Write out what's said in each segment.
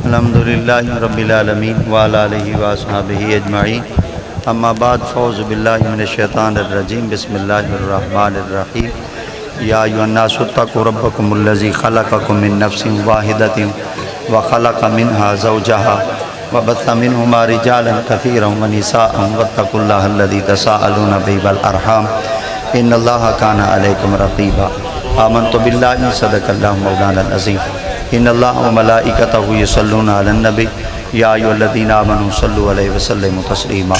الحمدللہ رب العالمین وعلی آلہ واصحابہ اجمعین، اما بعد، فاعوذ باللہ من الشیطان الرجیم، بسم اللہ الرحمن الرحیم۔ یا ایھا الناس اتقوا ربکم الذی خلقکم من نفس واحدۃ وخلق منها زوجها وبث منہما رجالا کثیرا ونساء واتقوا اللہ الذی تساءلون بہ والارحام ان اللہ کان علیکم رقیبا۔ آمنت باللہ، صدق اللہ مولانا العظیم۔ ان اللہ و ملائکتہ یصلون علی النبی یا ایھا الذین آمنوا صلوا علیہ وسلموا تسلیما۔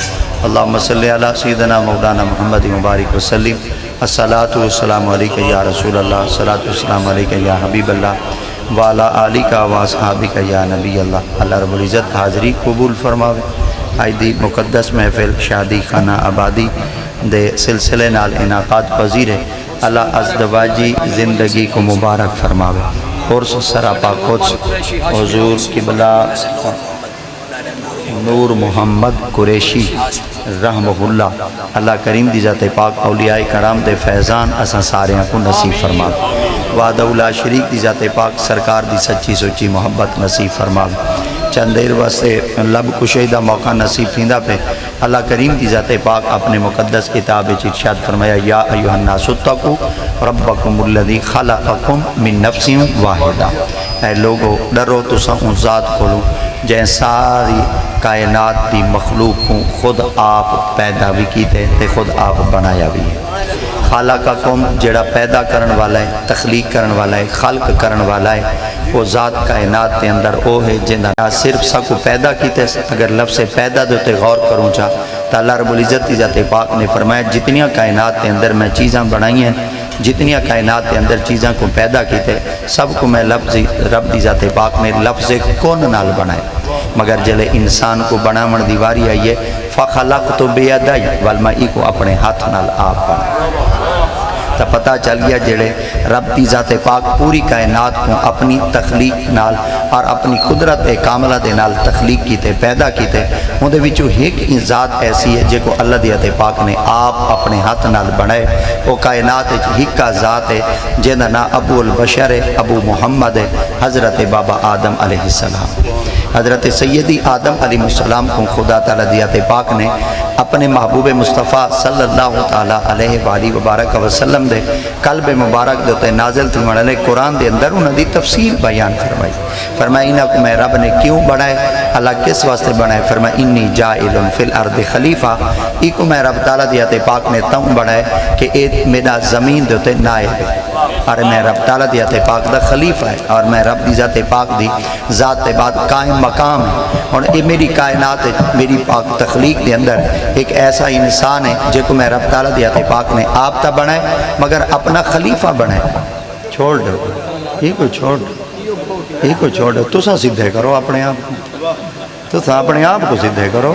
اللہم صلی علی سیدنا مولانا محمد مبارک وسلم۔ الصلاۃ والسلام علیک یا رسول اللہ، الصلاۃ والسلام علیک یا حبیب اللہ وعلی آلک واصحابک یا نبی اللہ۔ اللہ رب العزت حاضری قبول فرماوے۔ آج دی مقدس محفل شادی خانہ آبادی دے سلسلے نال انعقاد پذیر ہے۔ اللہ ازدواجی زندگی کو مبارک فرماوے۔ عرس سراپا قدس حضور قبلہ نور محمد قریشی رحمہ اللہ، اللہ کریم دی ذات پاک اولیاء کرام دے فیضان اساں ساریاں کو نصیب فرماوے۔ وعدہ لا شریک دی ذات پاک سرکار دی سچی سچی محبت نصیب فرماوے۔ چند دیر واسطے لب کشی دا موقع نصیب تھیندا پہ اللہ کریم دی ذات پاک اپنے مقدس کتاب وچ ارشاد فرمایا، یا ایھا الناس اتقوا ربکم الذی خلقکم من نفس واحدہ، اے لوگو ڈرو تساں ان ذات کولوں جے ساری کائنات دی مخلوق کو خود آپ پیدا بھی کیتے تے خود آپ بنایا بھی ہے۔ خالقکم جڑا پیدا کرن والا ہے، تخلیق کرن والا ہے، خلق کرن والا ہے، وہ ذات کائنات دے اندر وہ ہے جنہاں صرف سا کو پیدا کیتے۔ اگر لفظ پیدا دے غور کروں چاہ تو اللہ رب العزت کی ذات پاک نے فرمایا جتنیاں کائنات دے اندر میں چیزاں بنائی ہیں، جتنیاں کائنات کے اندر چیزاں کو پیدا کیتے، سب کو میں رب دی ذات پاک نے لفظ کون نال بنائے، مگر جلے انسان کو بنامن دیواری آئیے فخلقت بیدی والمائی کو اپنے ہاتھ نال آپ بنائے۔ تو پتہ چل گیا جڑے رب دی ذات پاک پوری کائنات کو اپنی تخلیق نال اور اپنی قدرت کاملہ دے نال تخلیق کیتے، پیدا کیتے، ان دے وچوں ایک ذات ایسی ہے جے کو اللہ دی ذات پاک نے آپ اپنے ہاتھ نال بنائے۔ وہ کائنات ایک ذات ہے جنہا نا ابو البشر ہے، ابو محمد ہے، حضرت بابا آدم علیہ السلام۔ حضرت سیدی آدم علیہ السلام کو خدا تعالیٰ دی ذات پاک نے اپنے محبوب مصطفیٰ صلی اللہ تعالیٰ علیہ وآلہ وبارک وسلم دے قلب مبارک دوتے نازل تھی مڑھلے قرآن دے اندر انہوں دی تفصیل بیان فرمائی۔ فرمائی انہا کو میں رب نے کیوں بڑھائے، اللہ کس واسطے بڑھائے؟ فرمائی انی جائل فی الارض خلیفہ، ایک میں رب تعالیٰ دی ذات پاک نے تاؤں بڑھائے کہ ایک میرا زمین دوتے نائب ہے، اور میں رب تعالیٰ دی ذات پاک دا خلیفہ ہے، اور میں رب دی ذات پاک دی ذات بعد قائم مقام ہے، اور یہ میری کائنات ہے، میری پاک تخلیق دے اندر ایک ایسا انسان ہے جے کو میں رب تعالیٰ دی ذات پاک نے آپ تا بنائے مگر اپنا خلیفہ بنائے۔ چھوڑ دو یہ کو چھوڑ دو، یہ کو چھوڑ دو، تسا سدھے کرو اپنے آپ، تسا اپنے آپ کو سدھے کرو۔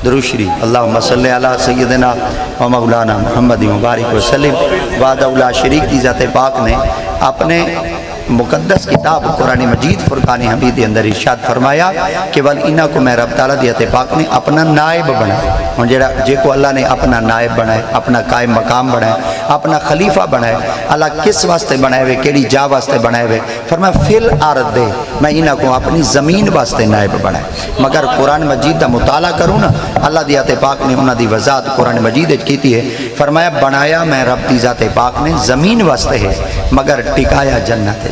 درود شریف، اللہم صلی علی سیدنا و مولانا محمد مبارک وسلم۔ وعدہ لا شریک کی ذات پاک نے اپنے مقدس کتاب قرآن مجید فرقان حمید کے اندر ارشاد فرمایا کہ انہاں کو میں رب تعالیٰ دی ذات پاک نے اپنا نائب بنائے۔ اور جے کو اللہ نے اپنا نائب بنائے، اپنا قائم مقام بنائے، اپنا خلیفہ بنائے، اللہ کس واسطے بنائے ہوئے، کیڑی جا واسطے بنائے ہوئے؟ فرمایا فی الارض، میں انہاں کو اپنی زمین واسطے نائب بنائے۔ مگر قرآن مجید دا مطالعہ کروں نا، اللہ دی ذات پاک نے انہاں دی وضاحت قرآن مجید کیتی ہے۔ فرمایا بنایا میں رب دی ذات پاک نے زمین واسطے ہے مگر ٹکایا جنت ہے۔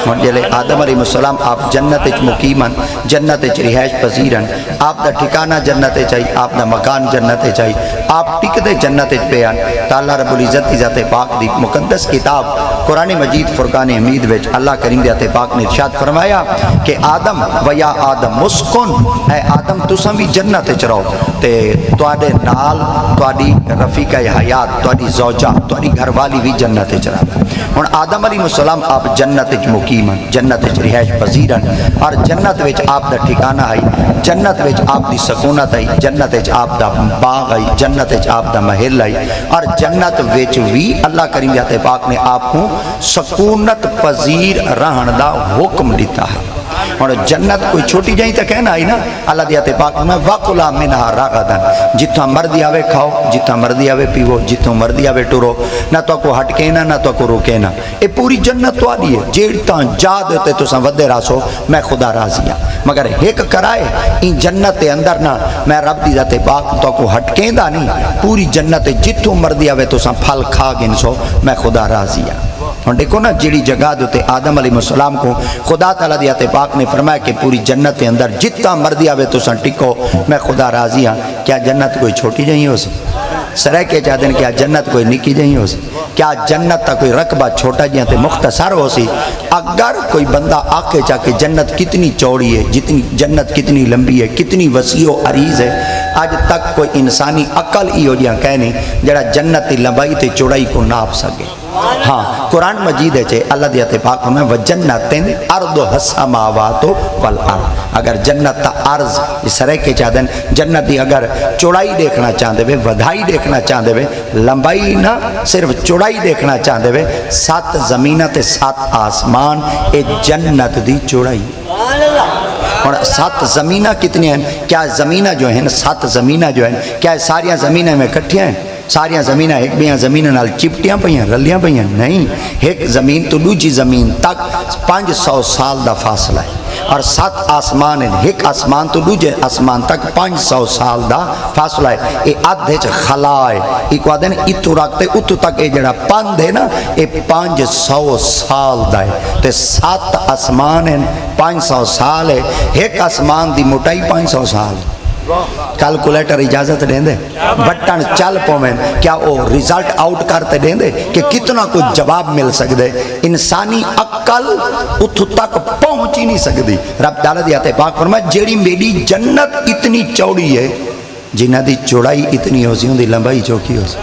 اور جلے آدم علیہ السلام آپ جنت مقیمن، جنت رہائش پذیرن، آپ دا ٹھکانہ جنت چاہیے، آپ دا مکان جنت چاہیے، آپ ٹکتے جنت پیان۔ تا اللہ رب العزت کی ذات پاک دی مقدس کتاب قرآن مجید فرقان حمید وچ اللہ کریم دی ذات پاک نے ارشاد فرمایا کہ آدم و یا آدم مسکن، اے آدم تساں بھی جنت چ رہو تے تواڈے نال تواڈی رفیقہ حیات، تواڈی زوجہ، تواڈی گھر والی بھی جنت چ رہو۔ اور آدم علیہ السلام آپ جنت مقیمن، جنت رہائش پذیرن، اور جنت وچ آپ دا ٹھکانہ ہے، جنت وچ آپ دی سکونت ہے، جنت وچ آپ دا باغ ہے، جنت وچ آپ دا محل ہے، اور جنت وچ بھی اللہ کریم ذات پاک نے آپ کو سکونت پذیر رہن دا حکم دیتا ہے۔ اور جنت کوئی چھوٹی جائیں تو کہنا آئی نا اللہ دیاتے پاک میں وَقُلَا مِنْهَا رَغَدًا جتنا مردی آوے کھاؤ جتنا مردی آوے پیو جتنا مردی آوے ٹورو نہ تو کو ہٹکینا نہ تو کو روکینا اے پوری جنت تو آدھی ہے جیڑتا جا دیتے تو سن ودے راسو میں خدا راضی ہاں مگر ایک کرائے ان جنت دے اندر نہ میں رب دی ذات پاک تو کو ہٹکیندا نہیں پوری جنت جتوں مردی آوے تو سن پھل کھا گنسو میں خدا راضی ہاں اور دیکھو نا جیڑی جگہ دوتے آدم علیہ السلام کو خدا تعالیٰ دیات پاک نے فرمایا کہ پوری جنت کے اندر جتنا مردی آوے تو سن ٹکو میں خدا راضی ہاں کیا جنت کوئی چھوٹی جائیں ہو سی سرے کے چاہتے ہیں کیا جنت کوئی نکی جائیں ہو سی کیا جنت تا کوئی رقبہ چھوٹا جائیں تے مختصر ہو سی اگر کوئی بندہ آکے چاہ کہ جنت کتنی چوڑی ہے جتنی جنت کتنی لمبی ہے کتنی وسیع و عریض ہے آج تک کوئی انسانی عقل ہی ہو جہاں کہنے جڑا جنت تی لمبائی تے چوڑائی کو ناپ سکے ہاں قرآن مجید ہے اللہ دیتے پاک ہمیں وَجَنَّتٍ أَرْضُهَا السَّمَاوَاتُ وَالْأَرْضُ اگر جنت تا عرض اس طرح کے چاہ دیں جنت دی اگر چوڑائی دیکھنا چاہتے ہوئے ودھائی دیکھنا چاہتے ہوئے لمبائی نہ صرف چوڑائی دیکھنا چاہتے ہوئے 7 زمینہ تے 7 آسمان اے جنت دی چوڑائی اور 7 زمینہ کتنی ہیں کیا زمینہ جو ہیں 7 زمینہ جو ہیں کیا ساریاں زمینہ میں کٹھیاں ہیں ساریاں زمینہ ایک بیاں زمینہ نال چپٹیاں پہیاں رلیاں پہیاں نہیں ایک زمین تو دوجی زمین تک 500 سال دا فاصلہ ہے اور 7 آسمان ہیں ایک آسمان تو دوجے آسمان تک 500 سال دا فاصلہ ہے اے آدھے چھ خلا ہے ایک وعدہ ہے اتو رکھتے اتو تک اے جڑا پاند ہے نا اے 500 سال دا ہے تے 7 آسمان ہیں 500 سال ہے ایک آسمان دی موٹائی 500 سال ہے کیلکولیٹر اجازت دیں دے بٹن چل پویں کیا وہ ریزلٹ آؤٹ کرتے دیں دے کہ کتنا کوئی جواب مل سکتے انسانی عقل اتھو تک پہنچ ہی نہیں سکتی رب تعالیٰ دیاتے پاک فرمائے جیڑی میری جنت اتنی چوڑی ہے جنہ دی چوڑائی اتنی ہو سی ان دی لمبائی چوکی ہو سی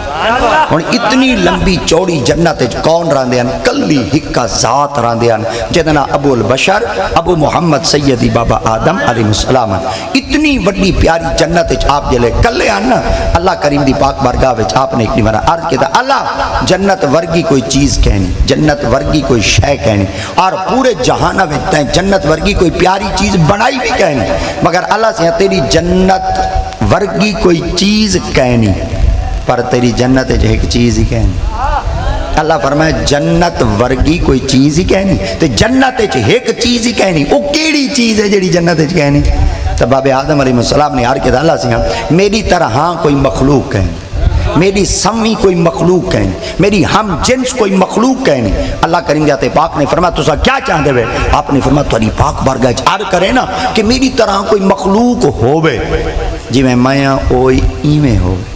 اور اتنی لمبی چوڑی جنت کون راندے ہیں کلی ہکا ذات راندے ہیں جدنا ابو البشر ابو محمد سیدی بابا آدم علیہ السلام اتنی وڈی پیاری جنت آپ جلے کلے آنا اللہ کریم دی پاک بارگاہ وچ آپ نے ایک نمارا عرض کیا تھا اللہ جنت ورگی کوئی چیز کہنی جنت ورگی کوئی شے کہنی اور پورے جہانہ وچ جنت ورگی کوئی پیاری چیز بنائی بھی کہنی مگر اللہ سے تیری جنت ورگی کوئی چیز کہنی پر تیری جنت ہے ایک چیز ہی کہنی اللہ فرمائے جنت ورگی کوئی چیز ہی کہنی تو جنت ہے ایک چیز ہی کہنی وہ کیڑی چیز ہے جڑی جنت ہے کہنی تو باب آدم علیہ السلام نے عرض کیا اللہ سے میری طرح ہاں کوئی مخلوق کہنی میری سمی کوئی مخلوق کہنی میری ہم جنس کوئی مخلوق کہنی اللہ کریم جاتے پاک نے فرمایا تو سا کیا چاہتے ہوئے آپ نے فرمایا تاری پاک بارگاہ عرض کرے نا کہ میری طرح کوئی مخلوق ہوئے جی میں میاں اوئی ایمیں ہوئے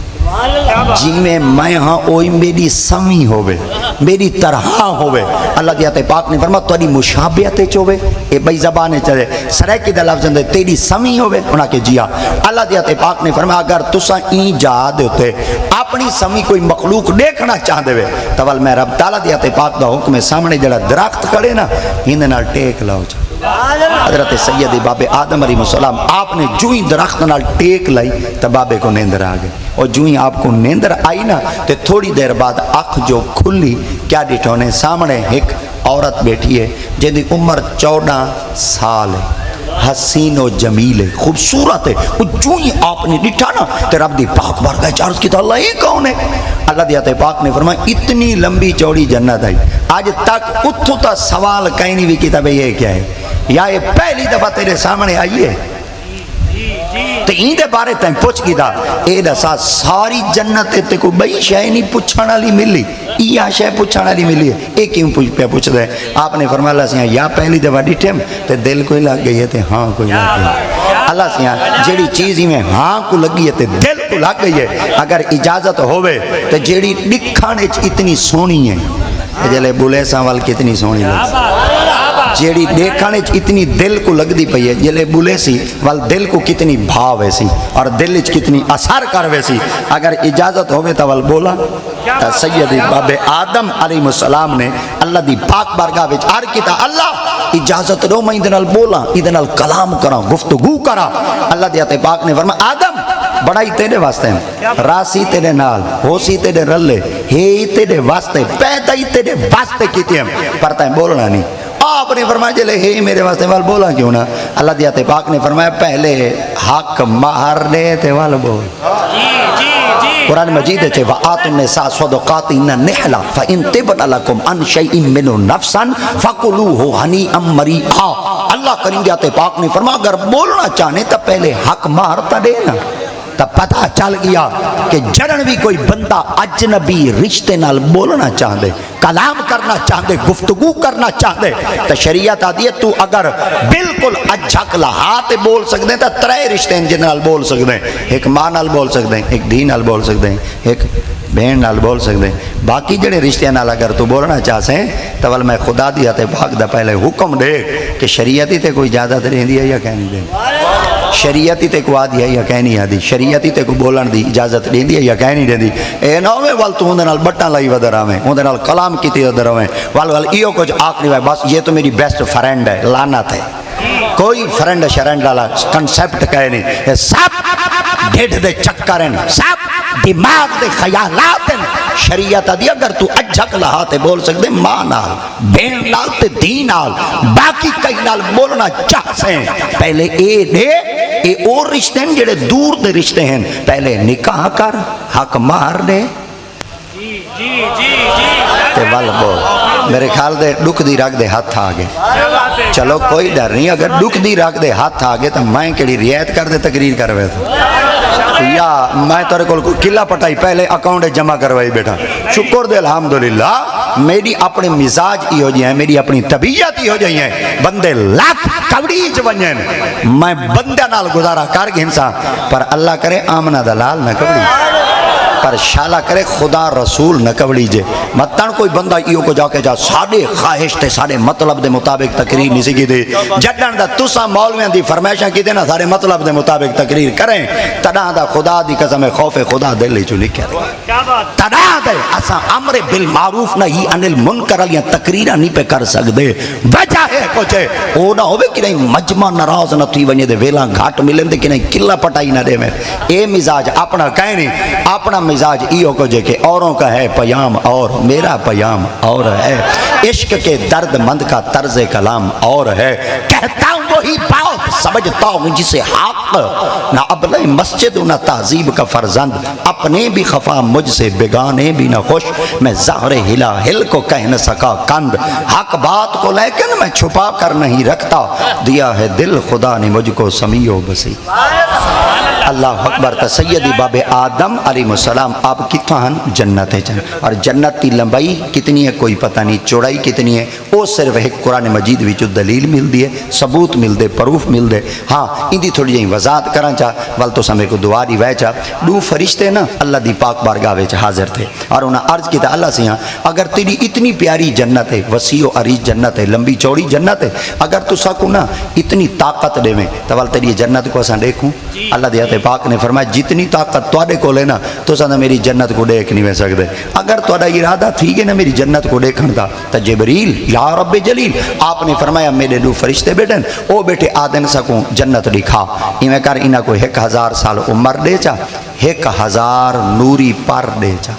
جی میں ہاں اوئی میری سمی ہوئے میری طرح ہوئے اللہ دیاتے پاک نے فرمایا تاری مشابہت چوئے اے بھائی زبانے چلے سرے کی دلف زندے تیری سمی ہوئے انہاں کے جیا اللہ دیاتے پاک نے فرمایا اگر تسا این جا ہوتے اپنی سمی کوئی مخلوق دیکھنا چاہتے ہوئے تو میں رب تعالیٰ دیاتے پاک دا حکم سامنے جڑا درخت کھڑے نا ہندے نال ٹیک لاؤ چاہ حضرت سید باب آدم علیہ السلام آپ نے جو ہی درخت نال ٹیک لائی تو بابے کو نیندر آگئے اور جو ہی آپ کو نیندر آئی نا تو تھوڑی دیر بعد آنکھ جو کھلی کیا ڈٹھونے سامنے ایک عورت بیٹھی ہے جن دی عمر 14 سال ہے حسین و جمیل ہے خوبصورت ہے وہ جو ہی آپ نے ڈٹھا نا تو رب دی پاک بارگاہ چارج کی تو اللہ یہ کون ہے اللہ دیاتے پاک نے فرمایا اتنی لمبی چوڑی جنت آئی آج تک اتھو تا سوال کہیں نہیں بھی کتا بھئی یہ کیا ہے یا یہ پہلی دفعہ تیرے سامنے آئی ہے تو این دے بارے تائیں پوچھ گی دا اے دسا ساری جنت تے کوئی بئی شے نہیں پوچھانا لی ملی یا شے پوچھانا لی ملی ہے ایک کیوں پوچھ دے آپ نے فرمایا اللہ سے یا پہلی دفعہ ڈٹھم تے دل کوئی لگ گئی ہے تے ہاں کوئی لگ گئی اللہ سے جیڑی چیز ہی میں ہاں کو لگی ہے تے دل کو لگ گئی ہے اگر اجازت ہوئے تے جیڑی دکھانے اتنی سونی ہے جلے بولے ساوال کتنی سونی لگ جیڑی دیکھانے اتنی دل کو لگ دی پئی ہے جلے بولے سی وال دل کو کتنی بھاو ہے سی اور دل کتنی اثر کروے سی اگر اجازت ہوئے تو وال بولا سید باب آدم علیہ السلام نے اللہ دی پاک بارگاہ وچ عرض کیتا اللہ اجازت دو میں ادھے نال بولا ادھے نال کلام کرا گفتگو کرا اللہ دیاتے پاک نے فرمایا آدم بڑائی تیرے واسطے ہیں راسی تیرے نال ہوسی تیرے رلے ہی تیرے واسطے پیدا ہی تیرے واسطے کیتے ہیں پرتا ہے بولنا نہیں آپ نے فرمایا جلے ہے میرے واسطے وال بولا کیوں نہ؟ اللہ دیا تے پاک نے فرمایا پہلے حق مارنے تے وال بول۔ قرآن مجید ہے وَآتُوا النِّسَاءَ صَدُقَاتِهِنَّ نِحْلًا فَإِن طِبْنَ لَكُمْ عَنْ شَيْءٍ مِّنْهُ نَفْسًا فَكُلُوهُ هَنِيئًا مَرِيئًا۔ اللہ کریم دیا تے پاک نے فرمایا اگر بولنا چاہنے تو پہلے حق مارتا دینا۔ تب پتہ چل گیا کہ جڑن بھی کوئی بندہ اجنبی رشتے نال بولنا چاہدے، کلام کرنا چاہدے، گفتگو کرنا چاہدے تو شریعت آدھی ہے تو اگر بالکل اجھک لہات بول سکتے ہیں تو 3 رشتے ہیں جن نال بول سکتے ہیں، ایک ماں نال بول سکتے ہیں، ایک دھی نال بول سکتے ہیں، ایک بہن نال بول سکتے ہیں۔ باقی جڑے رشتے نال اگر تو بولنا چاہتے ہیں تو ول میں خدا دیا تے پاک دا پہلے حکم دے کہ شریعت ہی تے کوئی اجازت رہندی ہے یا کہنی دے، شریعت ہی تے کو آدھی ہے یا کہنی آدھی، شریعت ہی تے کو بولن دی اجازت دیندی ہے یا کہنی دیندی۔ اے نہ ہوے ول تو اون دے نال بٹاں لائی ودر آویں، اون دے نال کلام کیتی ودر آویں، ول ایو کچھ آخری ہے بس یہ تو میری بیسٹ فرینڈ ہے، لعنت ہے۔ کوئی فرینڈ شرینڈ والا کنسیپٹ کہے نہیں، یہ سب ڈھڈ دے چکر ہیں، سب دماغ دے خیالات ہیں۔ شریعت دی اگر تو اجھک لہا تے بول سکتے ماں نال، بہن نال تے دین نال، باقی کئی نال بولنا چاہتے ہیں پہلے اے دے اے اور رشتے ہیں جڑے دور دے رشتے ہیں، پہلے نکاح کر، حق مار دے تے ول بول۔ میرے خیال دے دکھ دی رکھ دے ہاتھ آگے، چلو کوئی ڈر نہیں، اگر دکھ دی رکھ دے ہاتھ آگے تو میں کیڑی رعایت کر دے تقریر کروے تھا یا میں تیرے کو قلعہ پٹائی پہلے اکاؤنٹ جمع کروائی بیٹھا۔ شکر دے الحمدللہ میری اپنے مزاج ہی ہو جائیں، میری اپنی طبیعت ہی ہو جائیں، بندے لاکھ کوڑیج ونجیں میں بندے نال گزارا کر گھنسا، پر اللہ کرے آمنہ دلال نہ کوڑی، پر شالا کرے خدا رسول نہ کوڑی جے۔ مطلب کوئی بندہ ایو کو جا کے جا ساڑے خواہش تے ساڑے مطلب دے مطابق تقریر نہیں سکی دے، جڈن دا تسا مولویاں دی فرمائشاں کی دے نا سارے مطلب دے مطابق تقریر کریں، تڑاں دا خدا دی قسم خوف خدا دل چو لکھے دے، تڑاں دے اساں امر بالمعروف نہیں عن المنکر علیاں تقریرہ نہیں پہ کر سکدے، وجہ ہے کچھ ہے او نہ ہوئے کہ نہیں مجمع ناراض نہ تھی ونجے دے ویلاں گھاٹ ملیں دے کہ نہیں قلعہ پٹائی نہ دے میں۔ اے مزاج اپنا کہیں نہیں، اپنا مزاج ایو کو جے کہ اوروں کا ہے پیام اور میرا پیام اور ہے، عشق کے درد مند کا طرز کلام اور ہے، کہتا ہوں وہی بات سمجھتا ہوں جسے حق، نہ ابلہ مسجد نہ تہذیب کا فرزند، اپنے بھی خفا مجھ سے بگانے بھی نہ خوش، میں زہر ہلا ہل کو کہہ نہ سکا کند، حق بات کو لیکن میں چھپا کر نہیں رکھتا، دیا ہے دل خدا نے مجھ کو سمیع و بصیر۔ اللہ اکبر۔ تا سیدی باب آدم علیہ السلام آپ کتنا ہن جنت ہے جن، اور جنت کی لمبائی کتنی ہے کوئی پتہ نہیں، چوڑائی کتنی ہے وہ صرف ایک قرآن مجید وچوں دلیل مل دی ہے، ثبوت مل دے، پروف مل دے۔ ہاں ان دی تھوڑی جہی وضاحت کرنا چاہ ول تو سمے کو دعا دی ویچا، 2 فرشتے نا اللہ دی پاک بارگاہ وچ حاضر تھے اور انہاں عرض کی تھا اللہ سے ہاں اگر تیری اتنی پیاری جنت ہے، وسیع و عریض جنت ہے، لمبی چوڑی جنت ہے، اگر تو سکو نا اتنی طاقت دے میں تو ول تیری جنت کو اساں دیکھوں۔ اللہ دی پاک نے فرمایا جتنی طاقت تواڈے کول ہے نا تو ساں میری جنت کو دیکھ نہیں سکدے، اگر تواڈا ارادہ تھی کہ نا میری جنت کو دیکھن دا تو جبریل یا رب جلیل آپ نے فرمایا میرے 2 فرشتے بیٹھن او بیٹے آدن سکوں جنت دکھا، ایویں کر انہاں کو 1000 سال عمر دے چا، 1000 نوری پر دے چا،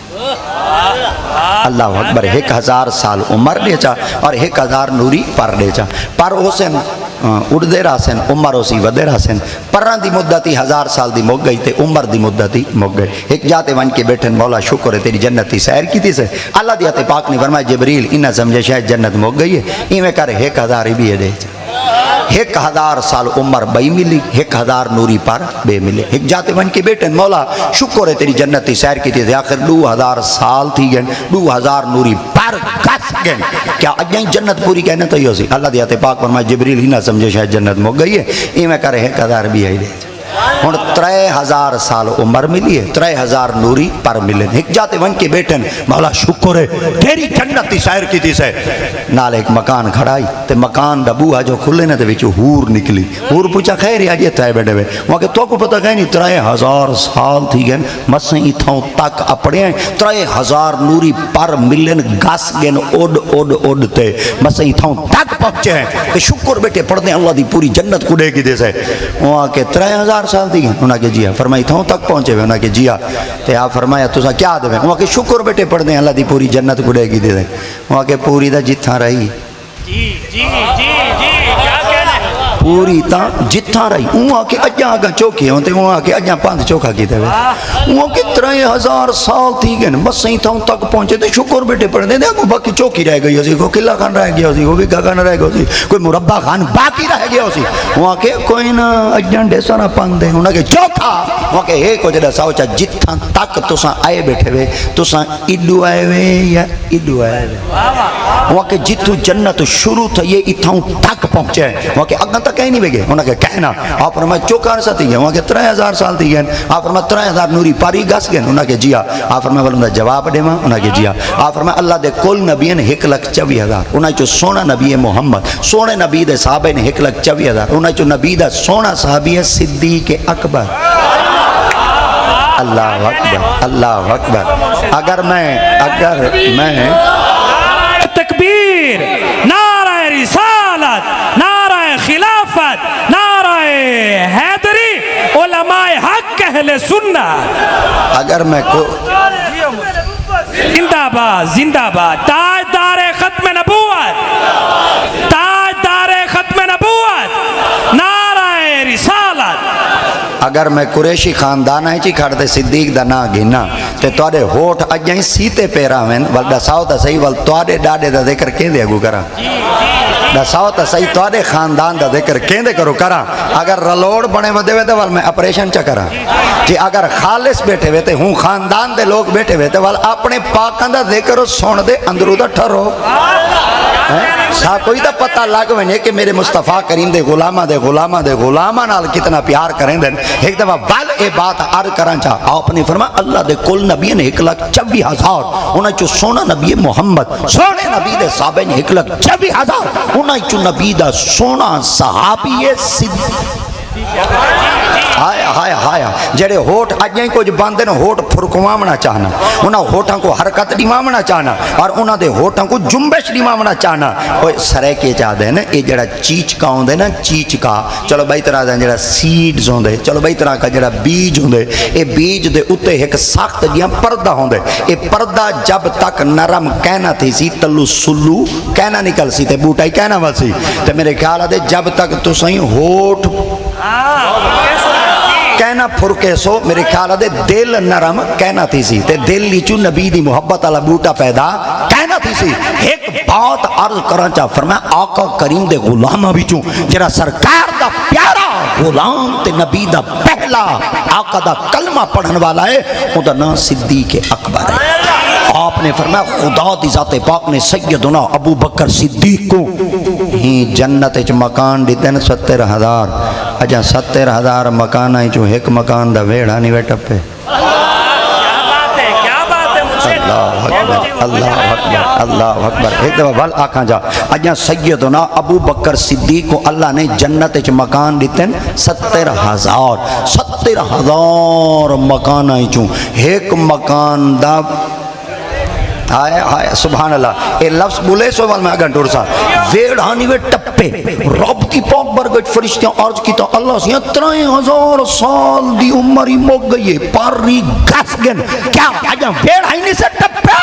اللہ اکبر، 1000 سال عمر دے چا اور 1000 نوری پر دے چا، پر حسین اڑدے راسن عمر اسی ودے راسن، پران دی مدتی 1000 سال دی مک گئی تے عمر دی مدتی مک گئی۔ ایک جاتے ون کے بیٹھن مولا شکر ہے تیری جنت کی سیر کی تھی سے، اللہ دیاتے پاک نے فرمایا جبریل انہا سمجھے شاید جنت مک گئی ہے، ایویں کر 1000 بھی دے چا، 1000 سال عمر بئی ملی، 1000 نوری پر بے ملے۔ ایک جاتے ون کے بیٹھن مولا شکر ہے تیری جنت کی سیر کی تھی سے، آخر 2000 سال تھی گئن، 2000 نوری پر گس گئن، کیا اجائیں جنت پوری کہنے تو یہ سی؟ اللہ دیاتے پاک فرمایا جبریل ہی نہ سمجھے شاید جنت مک گئی ہے، ایویں کرے 1000 بھی آئی دے ہن 3000 سال عمر ملی ہے، 3000 نوری پر ملے۔ ایک جاتے ون کے بیٹھن مولا شکر ہے تیری جنت کی سیر کی تھی سے، نال ایک مکان کھڑائی تے مکان دا بوہا جو کھلے نے تے وچوں حور نکلی، حور پوچھا خیر ہے اجے تائے بیٹھے ہوئے، وہاں کہ تو کو پتہ کہیں نہیں 3000 سال تھی گئے مسیں اتھوں تک اپڑے ہیں، 3000 نوری پر ملن گس گئے اڈ اڈ اڈ تے مسیں اتھوں تک پہنچے ہیں، کہ شکر بیٹے پڑھ دیں اللہ دی پوری جنت کو دے کی دے سے، وہاں کہ 3000 سال دی گئے، انہاں کہ جیا، فرمائی تھوں تک پہنچے ہوئے، انہاں کہ جیا، تے آپ فرمایا تو سا کیا دے، وہاں کہ شکر بیٹے پڑھ دیں اللہ دی پوری جنت کو دے کی دے، وہاں کہ پوری دا جتھاں رہی کیا کہنا ہے؟ پوری تا جتھا رہی اُہاں کے اجاں آگا چوکے ہوتے اُہاں کے اجاں پاند چوکا کی دے اُہاں کے 3000 سال تھی گئے بس صحیح تھا تک پہنچے تھے شکر بیٹے پڑھ دے دے باقی چوکی رہ گئی ہوسی کوئی قلعہ خان رہ گیا ہوسی کوئی گا خان رہ گیا ہوسی کوئی مربع خان باقی رہ گیا ہوسی وہاں کے کوئی نہ اجاں ڈیسا نہ پاند دے انہاں کے چوکا وہاں کے ایک ہو جڑا ساوچا جتھا تک تساں آئے بیٹھے وے تساں ایڈو آئے وے یا ایڈو آئے وے وہاں کے جتو جنت شروع تھا یہ اتھاؤں تک پہنچے وہاں کے اگن تک کہیں نہیں بگے انہاں کے کہنا آپ فرمائے چوکار سا تھی گئے وہاں کے 3000 سال تھی گئے آپ فرمائے 3000 نوری پاری گس گئے انہاں کے جیا آپ فرمائے والوں جواب دے ماں انہاں کے جیا آپ فرمائے اللہ دے کل نبیین 1,24,000 انہاں چو سونا نبی محمد سونے نبی دے صحابے نے 1,24,000 انہاں چو نبی دا سونا صحابی ہے صدیق اکبر اللہ اکبر اللہ اکبر اگر میں تکبیر نعرہ رسالت نعرہ خلافت نعرہ حیدری علماء حق اہل سنت اگر میں کو زندہ باد زندہ باد تاجدار ختم نبوت تاجدار ختم نبوت نعرہ رسالت اگر میں قریشی خاندان ہے چی کھڑتے صدیق دا نا گھنا تے توڑے ہوٹ اجائیں سیتے پیرا میں والدہ ساو تا صحیح وال توڑے ڈاڑے دا ذکر کہیں دے گو کرا دا ساو تا صحیح توڑے خاندان دا ذکر کہیں دے کرو کرا اگر رلوڑ بنے ودے وے تے وال میں اپریشن چا کرا جی اگر خالص بیٹھے وے تے ہوں خاندان دے لوگ بیٹھے وے تے وال اپنے پاکان دا ذکر سون دے اندرو دا ٹھرو سا کوئی دا پتہ لگ ونے کہ میرے مصطفیٰ کریم دے غلامہ نال کتنا پیار کریں دیں ایک دفعہ وال اے بات عرض کران چاہ آپ نے فرمایا اللہ دے کل نبی نے 1,24,000 انہاں چو سونا نبی محمد سونے نبی دے صحابے نے 1,24,000 انہاں چو نبی دا سونا صحابی صدیق ہائے جڑے ہوٹ اجائیں کچھ باندے نے ہوٹ پھرکوامنا چاہنا انہاں ہوٹاں کو حرکت دیوامنا چاہنا اور انہاں دے ہوٹاں کو جنبش دیوامنا چاہنا اوہ سرے کے چاہ دے نا یہ جڑا چیچ کا ہوں دے نا چیچ کا چلو بھائی طرح دے جڑا سیڈز ہوں دے چلو بھائی طرح کا جڑا بیج ہوں دے اے بیج دے اتے ایک ساخت دیاں پردہ ہوں دے اے پردہ جب تک نرم کہنا تھی سی تلو سلو کہنا نکل سی تے بوٹائی کہنا وسی تے میرے خیال دے جب تک تو سہیں ہوٹ کہنا پھرکے سو میرے خیال دے دل نرم کہنا تھی سی تے دل لیچو نبی دی محبت علی بوٹا پیدا کہنا تھی سی ایک بات عرض کرنا چاہ فرمایا آقا کریم دے غلامہ بھی چوں جرا سرکار دا پیارا غلام تے نبی دا پہلا آقا دا کلمہ پڑھن والا ہے وہ دا نا صدیق اکبر ہے آپ نے فرمایا خدا دی ذات پاک نے سیدنا ابو بکر صدیق کو ہی جنت اچ مکان دیتے ہیں 70,000 اجا 70,000 مکان آئی جو ایک مکان دا ویڑا نہیں بیٹا پہ اللہ اکبر اللہ اکبر ایک دفعہ بھل آکھاں جا اجا سیدنا ابو بکر صدیق کو اللہ نے جنت اچ مکان دیتے ہیں 70,000 مکان آئی جو ایک مکان دا آئے سبحان اللہ اے لفظ بولے سو وال میں اگن ٹور سا ویڑھانی وے ٹپے رب کی پاک برگج فرشتیاں عرض کی تا اللہ سے 30,000 سال دی عمری موگ گئی پاری گھس گن کیا آجا ویڑھانی سے ٹپے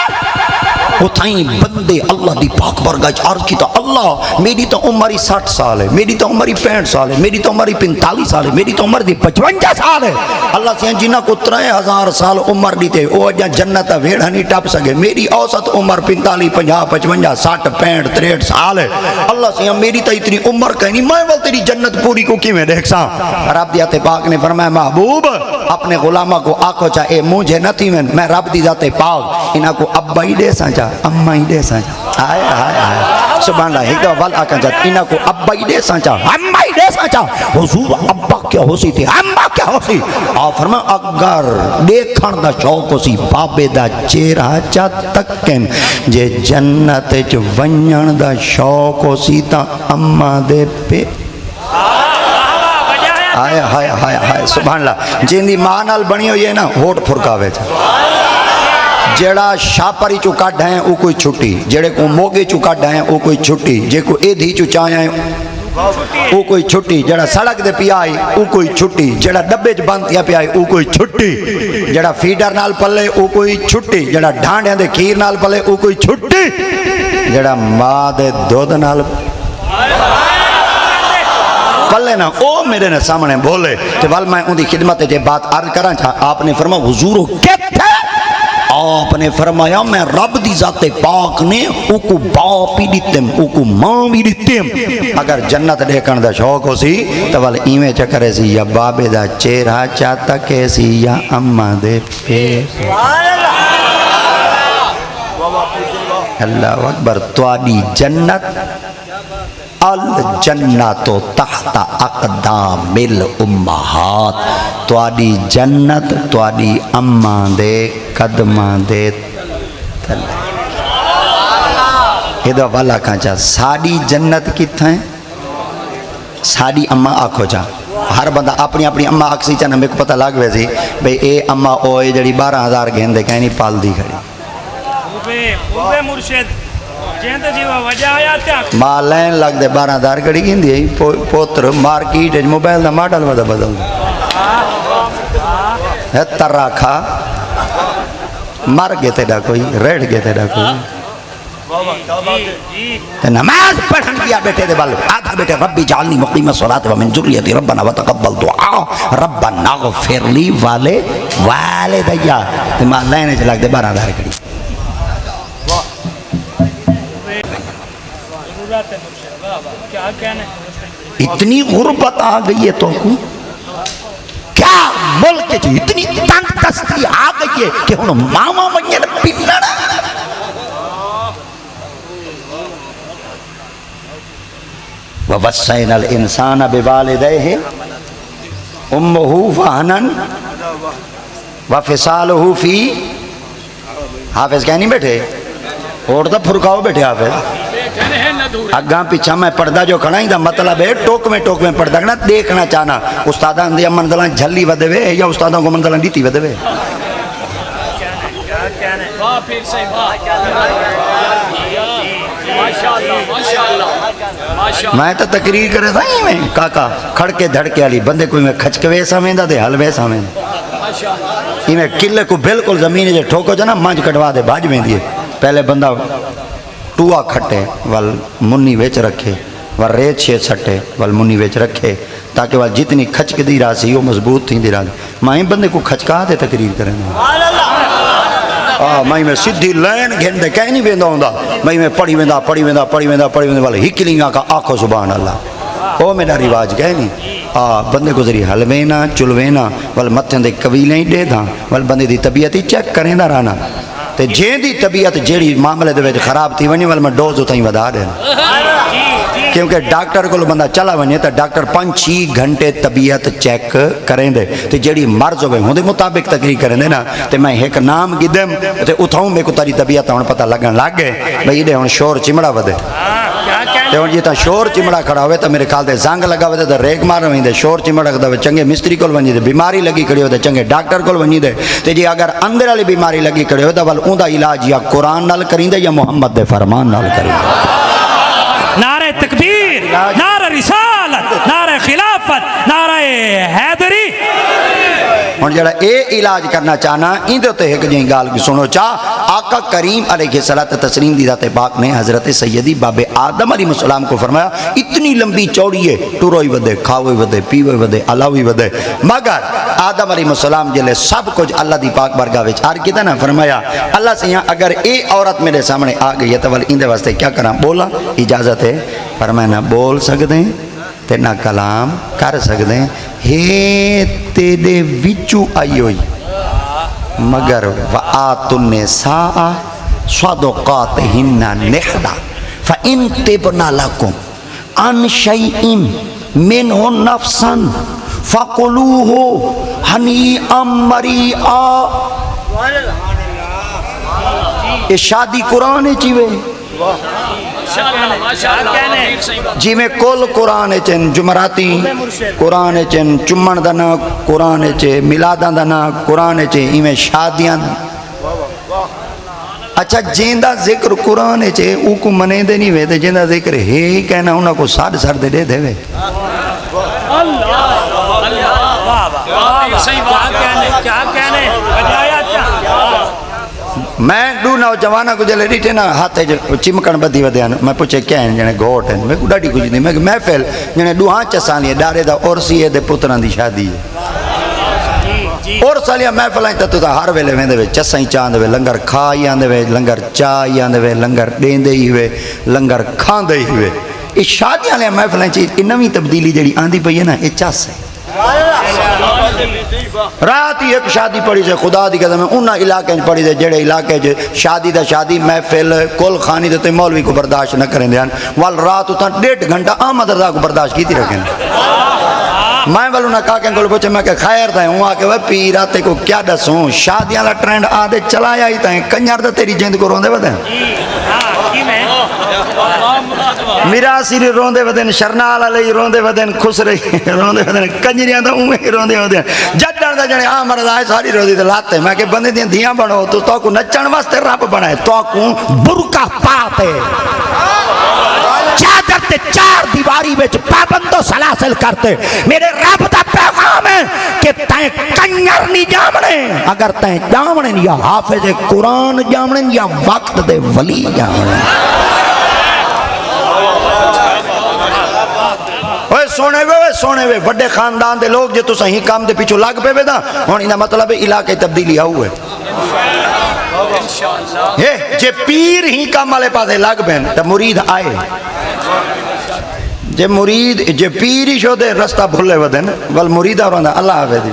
اتھائیں بندے اللہ دی پاک برگج عرض کی تا اللہ میری تو عمری 60 سال ہے میری تو عمری 65 سال ہے میری تو عمری 45 سال ہے میری تو عمر دی 55 سال ہے اللہ سے جنہ کو 30,000 سال عمر دیتے وہ اجا جنت ویڑھانی ٹپ سکے میری اوسط عمر 45 50 55 60 65 63 سال ہے اللہ سے میری تو اتنی عمر کہیں نہیں میں تیری جنت پوری کو کی میں دیکھ سا رب دیات پاک نے فرمایا محبوب اپنے غلامہ کو آنکھو چاہے مجھے نہ تھی میں رب دی ذات پاک انہاں کو ابا ہی دے سا چاہ اما ہی دے سا چاہ آئے سبحان اللہ ایک دفعہ وال آکھا چاہتا انہاں کو ابا ہی دے سا چاہ اما ہی دے سا چاہ حضور ابا کیا ہو سی تھی اما کیا ہو سی آپ فرمایا اگر دیکھن دا شوق ہو سی بابے دا چیرہ چا تکن جے جنت چ ونجن دا شوق ہو سی تا اما دے پہ آئے ہائے ہائے ہائے سبحان اللہ جن دی ماں نال بنی ہوئی ہے نا ہوٹ پھرکاوے تھا جڑا شاپری چو کٹ ہیں وہ کوئی چھٹی جڑے کو موگے چو کٹ ہیں وہ کوئی چھٹی جے کو ایدھی چو چاہیں وہ کوئی چھٹی جڑا سڑک دے پیا آئی وہ کوئی چھٹی جڑا ڈبے چ بند پیا پیا آئی وہ کوئی چھٹی جڑا فیڈر نال پلے وہ کوئی چھٹی جڑا ڈھانڈیاں دے کھیر نال پلے وہ کوئی چھٹی جڑا ماں دے دودھ نال پلے نا او میرے نے سامنے بولے تو وال میں ان دی خدمت جے بات عرض کرنا چاہا آپ نے فرمایا حضور کہتے آپ نے فرمایا میں رب دی ذات پاک نے او کو باپ ہی دیتیم او کو ماں بھی دیتیم اگر جنت دیکھن دا شوق ہو سی تو وال ایمیں چکرے سی یا بابے دا چہرہ چاہتا کیسی یا اماں دے پیس اللہ اکبر تواری جنت الجنت تحت اقدام الامہات تواری جنت تواری اماں دے قدماں دے تلے یہ والا کھانچا ساڑی جنت کتھا ہے ساڑی اماں آکھو جا ہر بندہ اپنی اپنی اماں آکسی چاہنا میں کو پتہ لگ ویسی بھئی اے اماں اوئے جڑی 12,000 گھندے کہنی پال دی کھڑی اوبے مرشد جیندے جیوہ وجہ آیا تیا ماں لین لگ دے 12,000 گھڑی گھندی ہے پوتر مارکیٹ موبائل دا ماڈل ودا بدل دے ترہ کھا مر گئے تیڑا کوئی ریڑ گئے تیڑا کوئی نماز پڑھن کیا بیٹے دے بالو آدھا بیٹے ربی جعلنی مقیم الصلاة ومن ذریتی ربنا وتقبل دعا ربنا اغفر لی والدیا ماں لینے چلاک دے 12,000 گھڑی اتنی غربت آ گئی ہے تو کو کیا ملک جو اتنی تنگ دستی آ گئی ہے کہ انہوں ماما منگے پلڑا وَوَسَّيْنَا الْإِنسَانَ بِوَالِدَيْهِ أُمُّهُ وَهْنًا وَفِصَالُهُ فِي حافظ کہہ نہیں بیٹھے اور تو پھرکاؤ بیٹھے حافظ اگاں پیچھا میں پردہ جو کھڑائیں دا مطلب ہے ٹوک میں پردہ کھڑا دیکھنا چاہنا استادان دیا منزلان جھلی ودے وے یا استادان کو منزلان دیتی ودے وے میں تو تقریر کرے تھا ہی میں کاکا کھڑکے دھڑکے والی بندے کوئی میں کھچک ویسا میں دا دے حل ویسا میں ہی میں کلے کو بالکل زمین جو ٹھوکو جانا مانج کٹوا دے باج میں دیئے پہلے بندہ ٹوہ کھٹے وال منی ویچ رکھے وال ریت شیط سٹے وال منی ویچ رکھے تاکہ وال جتنی کھچک دی راسی وہ مضبوط تھی دی راسی میں بندے کو کھچکا دے تقریر کریں میں سدھی لین گھن دے کہیں نہیں ویندہ ہوں دا میں پڑھی ویندہ وال ہکلینگا کا آنکھو سبحان اللہ او میرا رواج کہہ نہیں بندے کو ذریعہ حلوینا چلوینا وال متھیں دے قبیلیں ہی دے تھا وال بندے دی طبیعت ہی چیک کریں دا رانا تے جیں دی طبیعت جیڑی معاملے دے ویچ خراب تھی ونی وال میں ڈوز ہوتا ہی ودا دے کیونکہ ڈاکٹر کو بندہ چلا ونی تو ڈاکٹر 5-6 گھنٹے طبیعت چیک کریں دے تے جیڑی مرض ہوئے ہوں دے مطابق تقریر کریں دے نا تے میں ایک نام گدم تے اتھاؤں میں کو تاری طبیعت ہوں پتہ لگن لگ گئے بھئی دے ہوں شور چمڑا ودے تے ہوں جیتا شور چمڑا کھڑا ہوئے تو میرے خیال دے زنگ لگا ہوئے تو ریک مار ہوئے دے شور چمڑا کھڑا ہوئے چنگے مستری کول ونی دے بیماری لگی کھڑی ہوئے چنگے ڈاکٹر کول ونی دے تے جی اگر اندر والی بیماری لگی کھڑی ہوئے تو ول اون دا علاج یا قرآن نال کریں دے یا محمد دے فرمان نال کریں دے نعرہ تکبیر نعرہ رسالت نعرہ خلافت نعرہ حیدری اور جڑا اے علاج کرنا چاہنا ان دے ہوتے ہیں کہ جہیں گال کی سنو چاہ آقا کریم علیہ الصلوۃ تسلیم دی ذات پاک نے حضرت سیدی باب آدم علیہ السلام کو فرمایا اتنی لمبی چوڑی ہے ٹوروئی ودے کھاوئی ودے پیوئی ودے علاوی ودے مگر آدم علیہ السلام جلے سب کچھ اللہ دی پاک برگاہ وچ آر کیتا نا فرمایا اللہ سے یہاں اگر اے عورت میرے سامنے آ گئی ہے تو ولی ان دے واسطے کیا کرا بولا اجازت ہے فرمایا نہ بول سکتے ہیں تے نہ کلام کر سکتے ہیں ہے تیرے وچو آئی ہوئی مگر وآتُ النِّسَاءَ صَدُقَاتِهِنَّ نِحْلًا فَإِن تِبْنَ لَكُمْ عَنْ شَيْءٍ مِّنْهُ نَفْسًا فَقُلُوهُ هَنِيئًا مَرِيئًا یہ شادی قرآن چیوے جی میں کل قرآن چن جمراتی قرآن چن چمن دنا قرآن چے ملاداں دنا قرآن چے ایویں شادیاں اچھا جیندہ ذکر قرآن چے او کو منے دے نہیں وے تے جیندہ ذکر ہے ہی کہنا انہاں کو ساڑھ سر دے دے وے کیا کہنے بجایا میں دو نوجوانہ کو جلے ڈیٹے نا ہاتھے چمکن بدی ودیاں میں پوچھے کیا ہیں جنے گھوٹ ہیں میں کو ڈاڑی کچھ نہیں میں کہ محفل جنے دو ہاں چسان لیے ڈارے دا عرسی ہے دے پتران دی شادی ہے اور سالیاں محفل آئیں تو ہر ویلے ویندے وے چسائیں چاندے وے لنگر کھائی آندے وے لنگر چائی آندے وے لنگر دیندے ہی وے لنگر کھاندے ہی وے اس شادیاں لیا محفل آئیں چاہیے نوی تبدیلی جڑی آندھی پئی ہے نا یہ چس ہے رات ہی ایک شادی پڑی سے خدا دی قسم ہے انہاں علاقے پڑی سے جڑے علاقے شادی دا شادی محفل کل خانی دے مولوی کو برداشت نہ کریں دیان وال رات اتنا 1.5 گھنٹہ آمد رضا کو برداشت کیتی رکھیں میں والوں نہ کہا کہ انگل پوچھے میں کہ خیر تھا ہوں آکے وہ پیراتے کو کیا دسوں شادیاں لا ٹرینڈ آدھے چلایا ہی تھا کنیار دا تیری جیند کو روندے بدیں میرا سیری روندے ودن شرنال علی روندے ودن خسرے روندے ودن کنجریاں دا اوہیں روندے ودن جڈن دا جنے آمر دا ساری روندی دے لاتے میں کہ بندے دیاں دھیاں بنو تو کو نچن واسطے رب بنائے تو کو برکا پاتے چادر تے 4 دیواری وچ پابند و سلاسل کرتے میرے رب دا پیغام ہے کہ تائیں کنجر نہیں جامنے اگر تائیں جامنے یا حافظ قرآن جامنے یا وقت دے ولی جامنے سونے وے وڈے خاندان دے لوگ جے تو صحیح کام دے پیچھو لگ پے وے دا ہون انہا مطلب ہے علاقے تبدیلی آؤ ہے جے پیر ہی کام والے پاسے لگ پین تا مرید آئے جے پیر ہی شو دے رستہ بھولے ودن وال مرید آ رہا اللہ آوے دی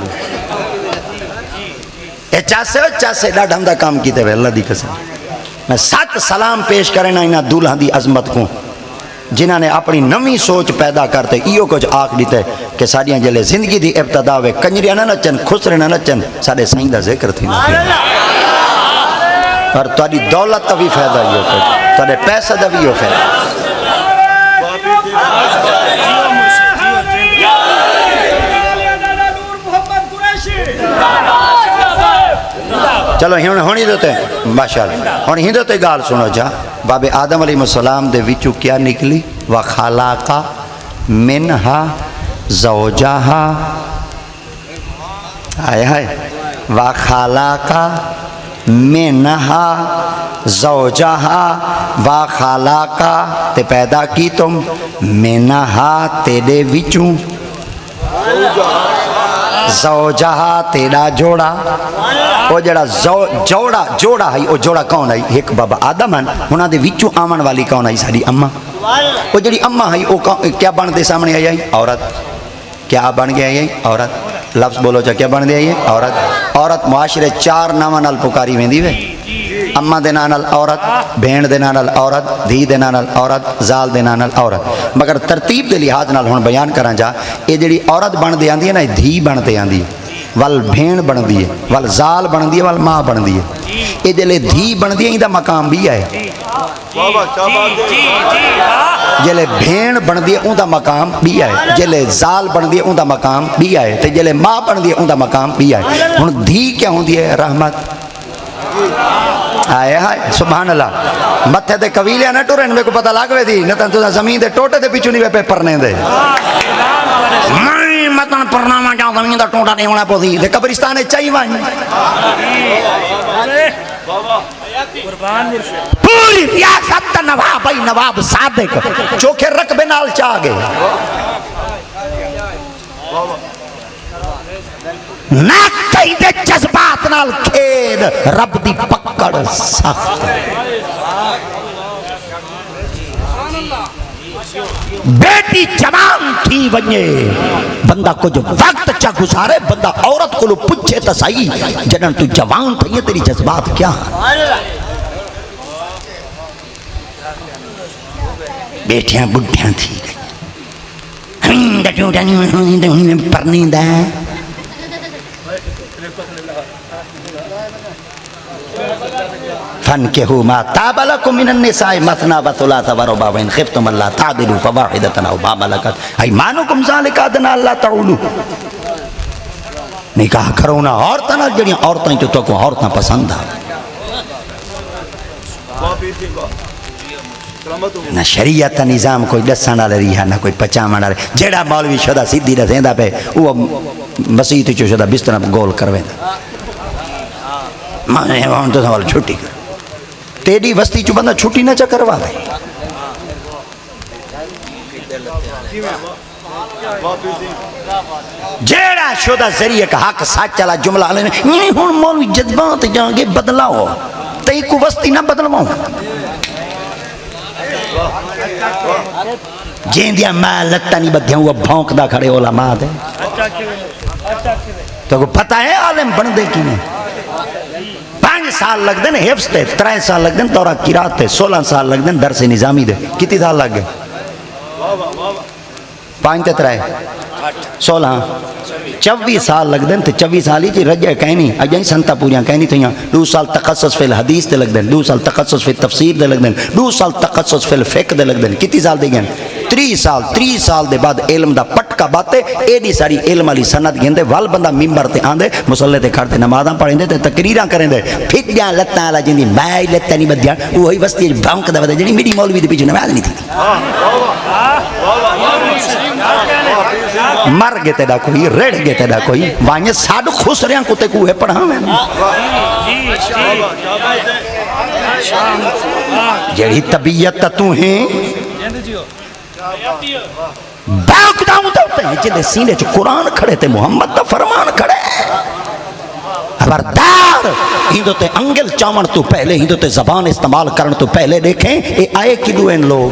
اے چاسے ڈاڑھ ہم دا کام کیتے وے اللہ دی قسم میں 7 سلام پیش کرنا انہا دولہاں دی عظمت کو جنہاں نے اپنی نمی سوچ پیدا کرتے ایو کچھ آخ دیتے کہ ساڑیاں جلے زندگی دی ابتدا ہوئے کنجریاں نہ نچن خسرے نہ نچن ساڑے سائیں دا ذکر تھی نہ اور تاری دولت تا بھی فائدہ ہی کچھ تاری پیسہ دا بھی ہو فائدہ چلو ہونی دوتے ماشاءاللہ ہونی دوتے گال سنو جا باب آدم علیہ السلام دے وچو کیا نکلی وَخَلَاقَ مِنْهَا زَوْجَهَا آئے ہائے وَخَلَاقَ مِنْهَا زَوْجَهَا وَخَلَاقَ تے پیدا کی تم مِنْهَا تیرے وچو زوجہا تیرا جوڑا وہ جڑا جوڑا ہے وہ جوڑا کون ہے ایک بابا آدم ہے انہاں دے وچوں آمن والی کون ہے ساری اماں وہ جڑی اماں ہے وہ کیا بن دے سامنے آئی عورت کیا بن گیا ہے عورت لفظ بولو چا کیا بن دیا ہے عورت معاشرے 4 ناماں نال پکاری ویندی وے اماں دے نال عورت بھین دے نال عورت دھی دے نال عورت زال دے نال عورت مگر ترتیب دے لحاظ نال ہن بیان کراں جا اے جڑی عورت بن دے آندی ہے نا دھی بن دے آندی ہے وال بھین بن دی ہے وال زال بن دی ہے وال ماں بن دی ہے اے جلے دھی بن دی ہے دا مقام بھی ہے جلے بھین بن دی ہے اون دا مقام بھی ہے جلے زال بن دی ہے اون دا مقام بھی ہے تے جلے ماں بن دی ہے اون دا مقام بھی ہے ہن دھی کیا ہوندی ہے رحمت آئے ہائے سبحان اللہ متھے دے قبیلے نہ ٹورن میں کو پتہ لاگوے دی نہ تو زمین دے ٹوٹے دے پیچھو نہیں پہ پرنے دے میں متن پرنامہ جاؤں زمین دے ٹوٹا نہیں ہونا پوزی دے قبرستان چاہی وائیں پوری ریاست نواب ای نواب صادق چوکھے رقبے نال چاہ گئے نہ کہیں دے جذبات نال کھید رب دی پکڑ سخت بیٹی جوان تھی ونجے بندہ کچھ وقت چا گزارے بندہ عورت کو لو پچھے تا صحیح جنن تو جوان تھی یہ تیری جذبات کیا ہیں بیٹیاں بڑھیاں تھی گئی پرنی دا فانكحوا ما طاب لكم من النساء مثنى وثلاث ورباع وإن خفتم ألا تعدلوا فواحدة أو ما ملكت أيمانكم ذلك أدنى ألا تعولوا نکاح کرو نا عورتاں نال جڑیاں عورتاں تو کو عورتاں پسند آ نہ شریعت کا نظام کوئی دسن والے رہا نہ کوئی پچاون والے جہاں مولوی شدہ سیدھی رسیندا پہ وہ مسیت چو شدہ بستر گول کرویندا میں ہوں تو سوال چھٹی کر تیری وسطی چو بندہ چھٹی نہ چا کروا دے جیڑا شدہ ذریعہ کا حق سچ چلا جملہ علیہ نہیں ہوں مولوی جذبات جہاں گے بدلاؤ تی کو وسطی نہ بدلواؤں جین دیا میں لٹا نہیں بدھیا ہوا بھونک دا کھڑے علماء دے تو کو پتہ ہے عالم بن دے کی نہیں 5 سال لگ دیں حفظ تے 3 سال لگ دیں دورہ قرات تے 16 سال لگ دیں درس نظامی دے کتنی سال لگ گئے 5 تے 3 16 24 سال لگ دیں تے 24 سال ہی جی رجع کہنی اجائیں سنتا پوریاں کہنی تھیاں 2 سال تخصص فی الحدیث دے لگ دیں 2 سال تخصص فی تفسیر دے لگ دیں 2 سال تخصص فی الفقہ دے لگ دیں کتنی سال دے گئے 3 سال دے بعد علم دا پٹکا باتے ایڈی ساری علم علی سند گھندے وال بندہ ممبر تے آندے مسلح تے کھڑتے نمازاں پڑھیں دے تے تقریراں کریں دے پھٹ جاں لتاں والا جن دی میں لتاں نہیں بدیاں وہی وسطی بھونک دا ودا جڑی میری مولوی دے پیچھے نماز نہیں تھی مر گئے تے دا کوئی ریڑ گئے تے دا کوئی وائیں ساڈ خسریاں کو تے کوئے پڑھاویں جڑی طبیعت تو ہیں باک داؤں دوتے ہیں جنہیں سینے چو قرآن کھڑے تے محمد دا فرمان کھڑے خبردار ہندو تے انگل چاون تو پہلے ہندو تے زبان استعمال کرن تو پہلے دیکھیں اے آئے کدو ان لوگ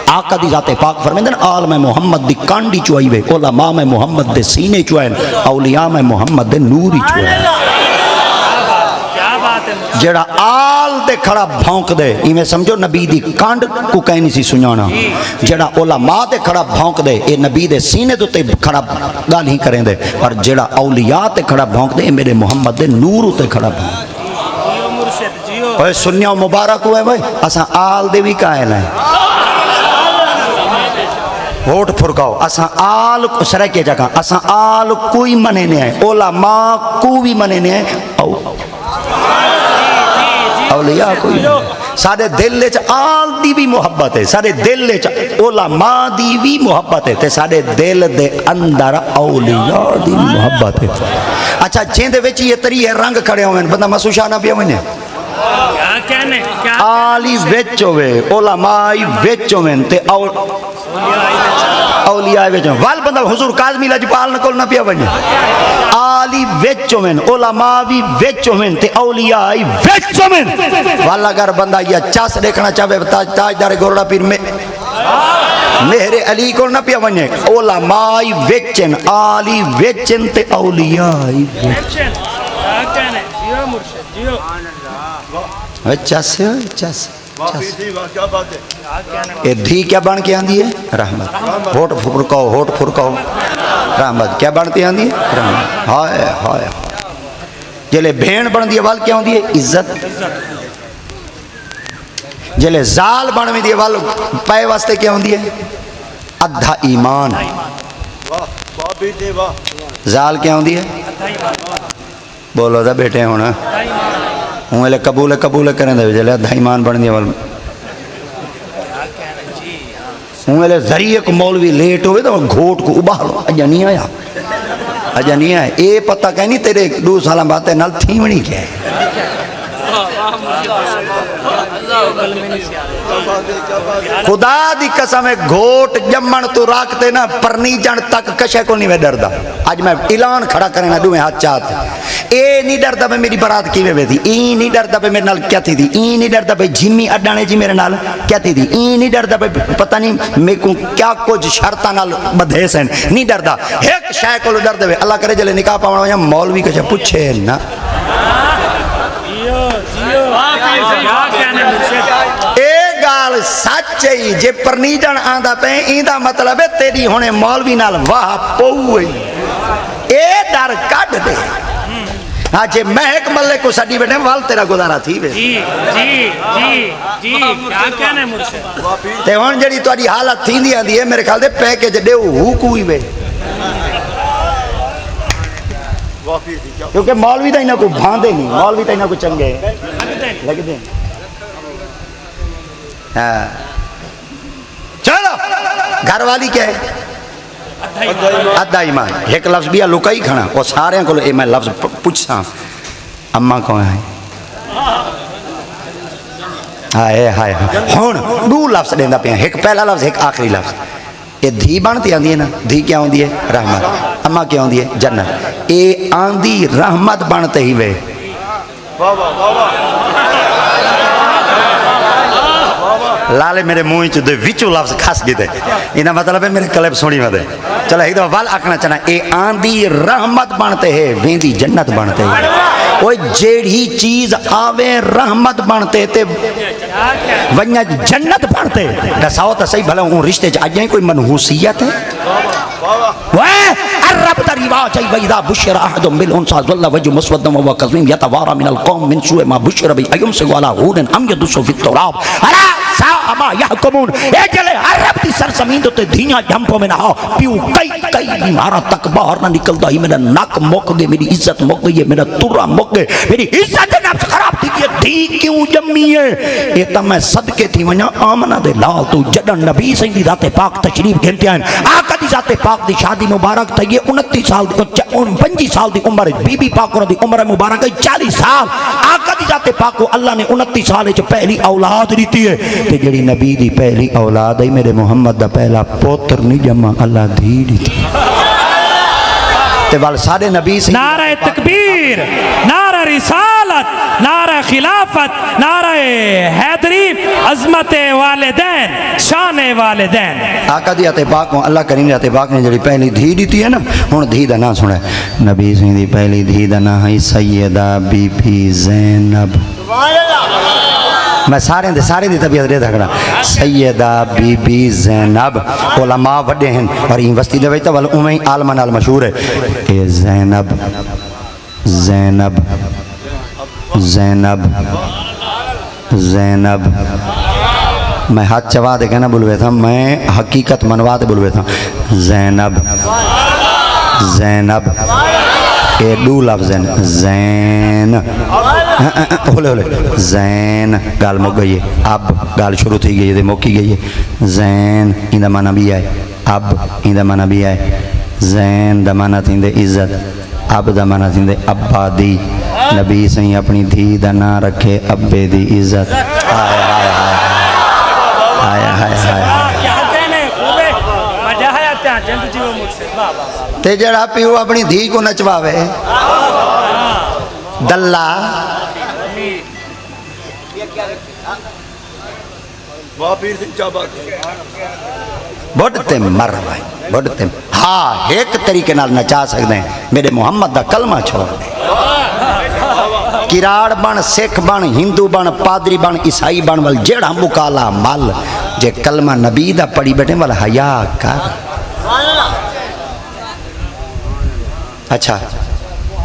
آقا دی ذات پاک فرمیندن عالم محمد دی کانڈی چوئی وے علماء میں محمد دے سینے چوئن اولیاء میں محمد دے نوری چوئن جڑا آل دے کھڑا بھونک دے ایمیں سمجھو نبی دی کانڈ کو کہنی سی سنیانا جڑا علماء دے کھڑا بھونک دے اے نبی دے سینے دے کھڑا گال ہی کریں دے اور جڑا اولیاء تے کھڑا بھونک دے اے میرے محمد دے نور تے کھڑا بھونک اوہ سنیاں مبارک ہوئے بھائی اساں آل دے بھی قائل ہیں ہوٹ پھرکاؤ اساں آل سرکے جگہ اساں آل کوئی منے نہیں ہے علماء کو بھی منے نہیں ہے اولیاء کوئی سارے دل لے آل دی بھی محبت ہے سارے دل لے علماء دی بھی محبت ہے تے سارے دل دے اندر اولیاء دی محبت ہے اچھا جین دے وچ یہ تری ہے رنگ کھڑے ہوئے بندہ مسوشہ نہ پیا ہوئے آلی وچ ہوئے علماء وچ ہوئے تے اولیاء وچ ہوئے وال بندہ حضور قاظمی لجپال نکل نہ پیا ہوئے آلی وچ ہوئے علماء بھی وچ ہوئے تے اولیاء وچ ہوئے والا اگر بندہ یہ چاس دیکھنا چاہے تاجدار گورڑا پیر میں مہر علی کو نہ پیا ونجے علماء وچن آلی وچن تے اولیاء وچن چاس اے دھی کیا بن کے آندھی ہے رحمت ہوٹ پھرکاؤ ہوٹ پھرکاؤ رحمت کیا بنتی آندھی ہے رحمت ہائے ہائے جلے بھین بن دی وال کیا ہوندی ہے عزت جلے زال بن میں دی وال پائے واسطے کیا ہوندی ہے ادھا ایمان زال کیا ہوندی ہے بولو دا بیٹے ہونا ہوں لے قبول کریں دے جلے ادھا ایمان بن دی وال ہوں لے ذریعے کو مولوی لیٹ ہوئے تو گھوٹ کو ابالو اجا نہیں آیا اے پتہ کہنی تیرے 2 سالہ باتیں نال تھیونی کیا ہے خدا دی قسم گھوٹ جمن تو راکتے نا پرنی جن تک کشے کو نہیں میں ڈردا آج میں اعلان کھڑا کریں نا دویں ہاتھ چاہتے اے نہیں ڈردا پہ میری برات کی وے تھی ای نہیں ڈردا پہ میرے نال کیا تھی ای نہیں ڈردا پہ جھمی اڈانے جی میرے نال کیا تھی ای نہیں ڈردا پہ پتہ نہیں میرے کو کیا کچھ شرطہ نال بدھے سین نہیں ڈردا ایک شاہ کو ڈر دے اللہ کرے جلے نکاح پاونا یا مولوی کچھ پوچھے نا اے گال سچی جے پرنیجن آندہ پہ ایندہ مطلب ہے تیری ہونے مولوی نال واہ پوئی اے ڈر کٹ دے ہاں جے محک ملے کو سڑی بیٹھے وال تیرا گزارا تھی بے جی کیا کہنے مرشد تے ہون جڑی تو آڑی حالت تھی دی آندی ہے میرے خیال دے پیکے جے ہو کوئی بے کیونکہ مولوی دا ہی نہ کوئی بھاندے نہیں مولوی دا ہی نہ کوئی چنگے لگ دیں ہاں چلو گھر والی کیا ہے ادھا ایمان ایک لفظ بھی لکائی کھڑا وہ سارے کو میں لفظ پوچھا اما کون ہے ہائے ہائے ہوں دو لفظ دینا پہ ایک پہلا لفظ ایک آخری لفظ یہ دھی بنتی آندی ہے نا دھی کیا ہوندی ہے رحمت اما کیا ہوندی ہے جنت اے آندی رحمت بنتے ہی وے لالے میرے منہ چ دے وچو لفظ کھس گئے تھے انہاں مطلب ہے میرے کلب سونی ودے چلو ایک دفعہ وال آکھنا چاہنا اے آندی رحمت بنتے ہے ویندی جنت بنتے ہے وہ جیڑی چیز آوے رحمت بنتے تے ونیا جنت بنتے دساؤ تو صحیح بھلا ہوں رشتے چ اجیں کوئی منحوسیت ہے الرب رواج وإذا بشر أحد بالأنثى ظل وجهه مسودا وهو كظيم يتوارى من القوم من سوء ما بشر به أيمسك على هون أم يدسه في التراب ألا ساء ما يحكمون اے جلے عرب دی سرزمین تے دھیاں جمپوں میں نہ پیو کئی بیمارا تک باہر نہ نکلتا ہی میرا نک مک گئے میری عزت مک گئی ہے میرا ترہ مک گئے میری عزت نفس خراب تھی کہ دھی کیوں جمی ہے یہ تا میں صدقے تھی ونیا آمنہ دے لال تو جڑن نبی سنگ دی ذات پاک تشریف گھنتے ہیں آقا دی ذات پاک دی شادی مبارک تھا یہ 29 سال دی 25 سال دی عمر بی بی پاک دی عمر مبارک 40 سال آقا دی ذات پاک کو اللہ نے 29 سال وچ پہلی اولاد دیتی ہے تے جڑی نبی دی پہلی اولاد ہے میرے محمد دا پہلا پوتر نہیں جمع اللہ دی دیتی تے وال سارے نبی سے نعرہ تکبیر نعرہ رسالت نعرہ خلافت نعرہ حیدری عظمت والدین شان والدین آقا دی ذات پاک کو اللہ کریم ذات پاک نے جڑی پہلی دھی دیتی ہے نا ہن دھی دا نام سنے نبی سے دی پہلی دھی دا نام ہے سیدہ بی بی زینب میں سارے دی طبیعت رہتا کھڑا سیدہ بی بی زینب علماء وڈے ہیں اور این وستی دے ویتا والا امہیں عالمہ نال مشہور ہے اے زینب زینب زینب زینب میں ہاتھ چوا دے کہنا بلوے تھا میں حقیقت منوا دے بلوے تھا زینب زینب اے دو لفظ ہیں زین ہولے ہولے زین گال مک گئی ہے اب گال شروع تھی گئی ہے موکی گئی ہے زین این دا معنی بھی آئے اب این دا معنی بھی آئے زین دا معنی تھی دے عزت اب دا معنی تھی دے ابا دی نبی سے اپنی دھی دا نہ رکھے ابے دی عزت آئے آئے آئے آئے آئے آئے کیا کہنے خوبے مجھا ہے آتا جنت جیو مجھ سے تے جڑا پیو اپنی دھی کو نچواوے دلہ بڑھتے مر بھائی بڑھتے ہاں ایک طریقے نال نچا سکتے ہیں میرے محمد دا کلمہ چھوڑ دے کراڑ بن سکھ بن ہندو بن پادری بن عیسائی بن وال جیڑا مکالا مال جے کلمہ نبی دا پڑھی بیٹھے والا حیا کر اچھا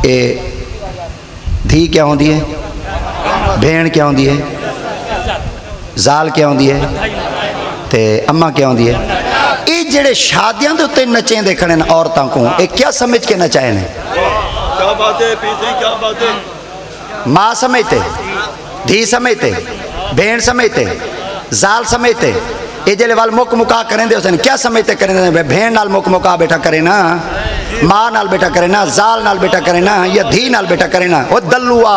اے دھی کیا ہوندی ہے بھین کیا ہوندی ہے زال کیا ہوندی ہے تے اماں کیا ہوندی ہے اے جڑے شادیاں دے تے نچیں دیکھنے عورتاں کو اے کیا سمجھ کے نچائے نے کیا بات ہے پیتے کیا بات ہے ماں سمجھتے دھی سمجھتے بھین سمجھتے زال سمجھتے اے جلے وال مک مکا کریں دے اسے کیا سمجھتے کریں دے بھین نال مک مکا بیٹھا کرے نا ماں نال بیٹا کرے نا زال نال بیٹا کرے نا یا دھی نال بیٹا کرے نا وہ دلوا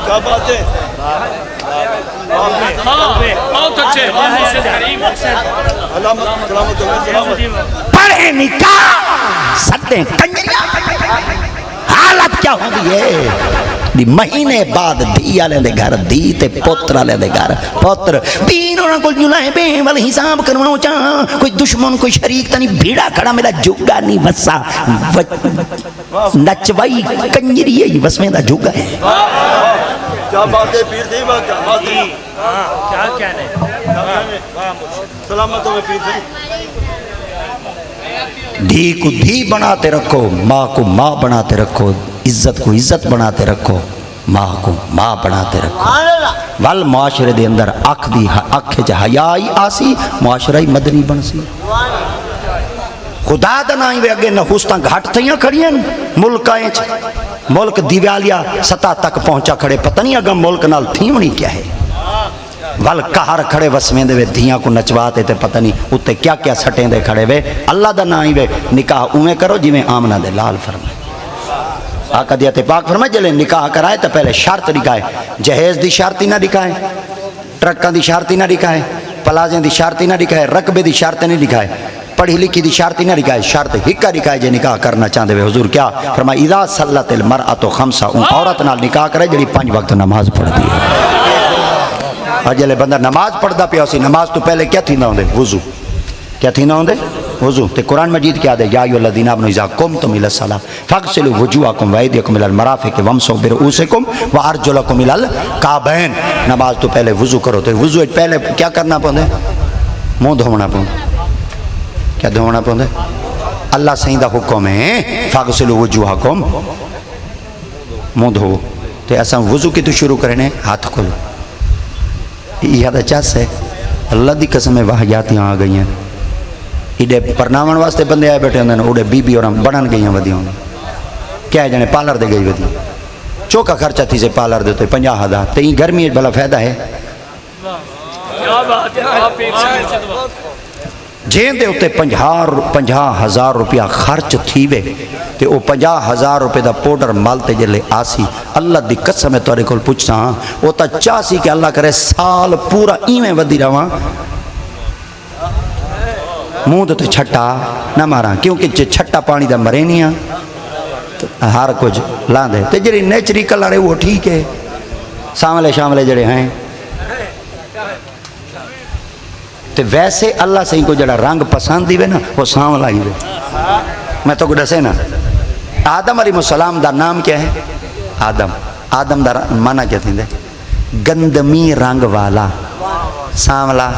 کیا بات ہے بہت اچھے پڑھے نکاح سدیں کنجریاں حالت کیا ہوندی ہے دی مہینے بعد دھی آلے دے گھر دھی تے پوتر آلے دے گھر پوتر بین انہاں کو جلائے بے والا حساب کرواؤں چاہاں کوئی دشمن کوئی شریک تانی بھیڑا کھڑا میرا جگہ نہیں وسا نچوائی کنجری ہے بس میں دا جگہ ہے کیا بات ہے پیر صحیح بات کیا بات ہے کیا کہنے سلامتوں میں پیر صحیح دھی کو دھی بناتے رکھو ماں کو ماں بناتے رکھو عزت کو عزت بناتے رکھو ماں کو ماں بناتے رکھو وال معاشرے دے اندر اکھ دی اکھ چ حیائی آسی معاشرہ ہی مدنی بن سی خدا دا نائی وے اگے نحوستاں گھٹ تھیاں کھڑیاں ملکائیں ملک دیوالیا سطح تک پہنچا کھڑے پتہ نہیں اگا ملک نال تھیونی کیا ہے ول کہر کھڑے وسویں دے وے دھیاں کو نچواتے تے پتہ نہیں اتے کیا کیا سٹیں دے کھڑے وے اللہ دا نام ہی وے نکاح اویں کرو جی میں آمنہ دے لال فرمائے آقا دیت پاک فرمائے جلے نکاح کرائے تو پہلے شرط لکھائے جہیز دی شرطی نہ لکھائے ٹرکاں دی شرطی نہ لکھائے پلازیں دی شرطی نہ لکھائے رقبے دی شرطی نہیں لکھائے پڑھی لکھی دی شرطی نہ لکھائے شرط ہکا لکھائے جے نکاح کرنا چاہتے ہوئے حضور کیا فرمائے اذا صلت المرأة خمسہ ان عورت نال نکاح کرے جڑی 5 وقت نماز پڑھ دی ہے اور جلے بندہ نماز پڑھدا پیا اسی نماز تو پہلے کیا تھی نہ ہوندے وضو کیا تھی نہ ہوندے وضو تے قرآن مجید کیا دے یا ایھا الذین آمنوا اذا قمتم الی الصلاۃ فاغسلوا وجوہکم وایدیکم الی المرافق وامسحوا برؤوسکم وارجلکم الی الکعبین نماز تو پہلے وضو کرو تے وضو پہلے کیا کرنا پوندے منہ دھونا پوندے کیا دھونا پوندے اللہ سائیں دا حکم ہے فاغسلوا وجوہکم منہ دھو تے اساں وضو کی تو شروع کرنے ہاتھ کھولو یہ دا چاس ہے اللہ دی قسم وحیات یہاں آ گئی ہیں ایڈے پرنامن واسطے بندے آئے بیٹھے ہوندے اوڑے بی بی اور بڑھن گئی ہیں ودی ہوندے کیا جانے پالر دے گئی ودی چوکا خرچہ تھی سے پالر دے تو 50,000 تے ہی گرمی بھلا فائدہ ہے جین دے ہوتے 50,000 روپیہ خرچ تھی وے تے او 50,000 روپے دا پوڈر مالتے جلے آسی اللہ دی قسم ہے توڑے کول پوچھتا ہاں وہ تا چاسی کہ اللہ کرے سال پورا ایویں ودی رہاں منہ تے چھٹا نہ ماراں کیونکہ چھٹا پانی دا مرے نہیں ہاں ہر کچھ لان دے تے جڑی نیچری کلر ہے وہ ٹھیک ہے ساملے شاملے جڑے ہیں تے ویسے اللہ سے کو جڑا رنگ پسند دی وے نا وہ ساملا ہی وے میں تو کو دسے نا آدم علیہ السلام دا نام کیا ہے آدم دا معنی کیا تھی دے گندمی رنگ والا ساملا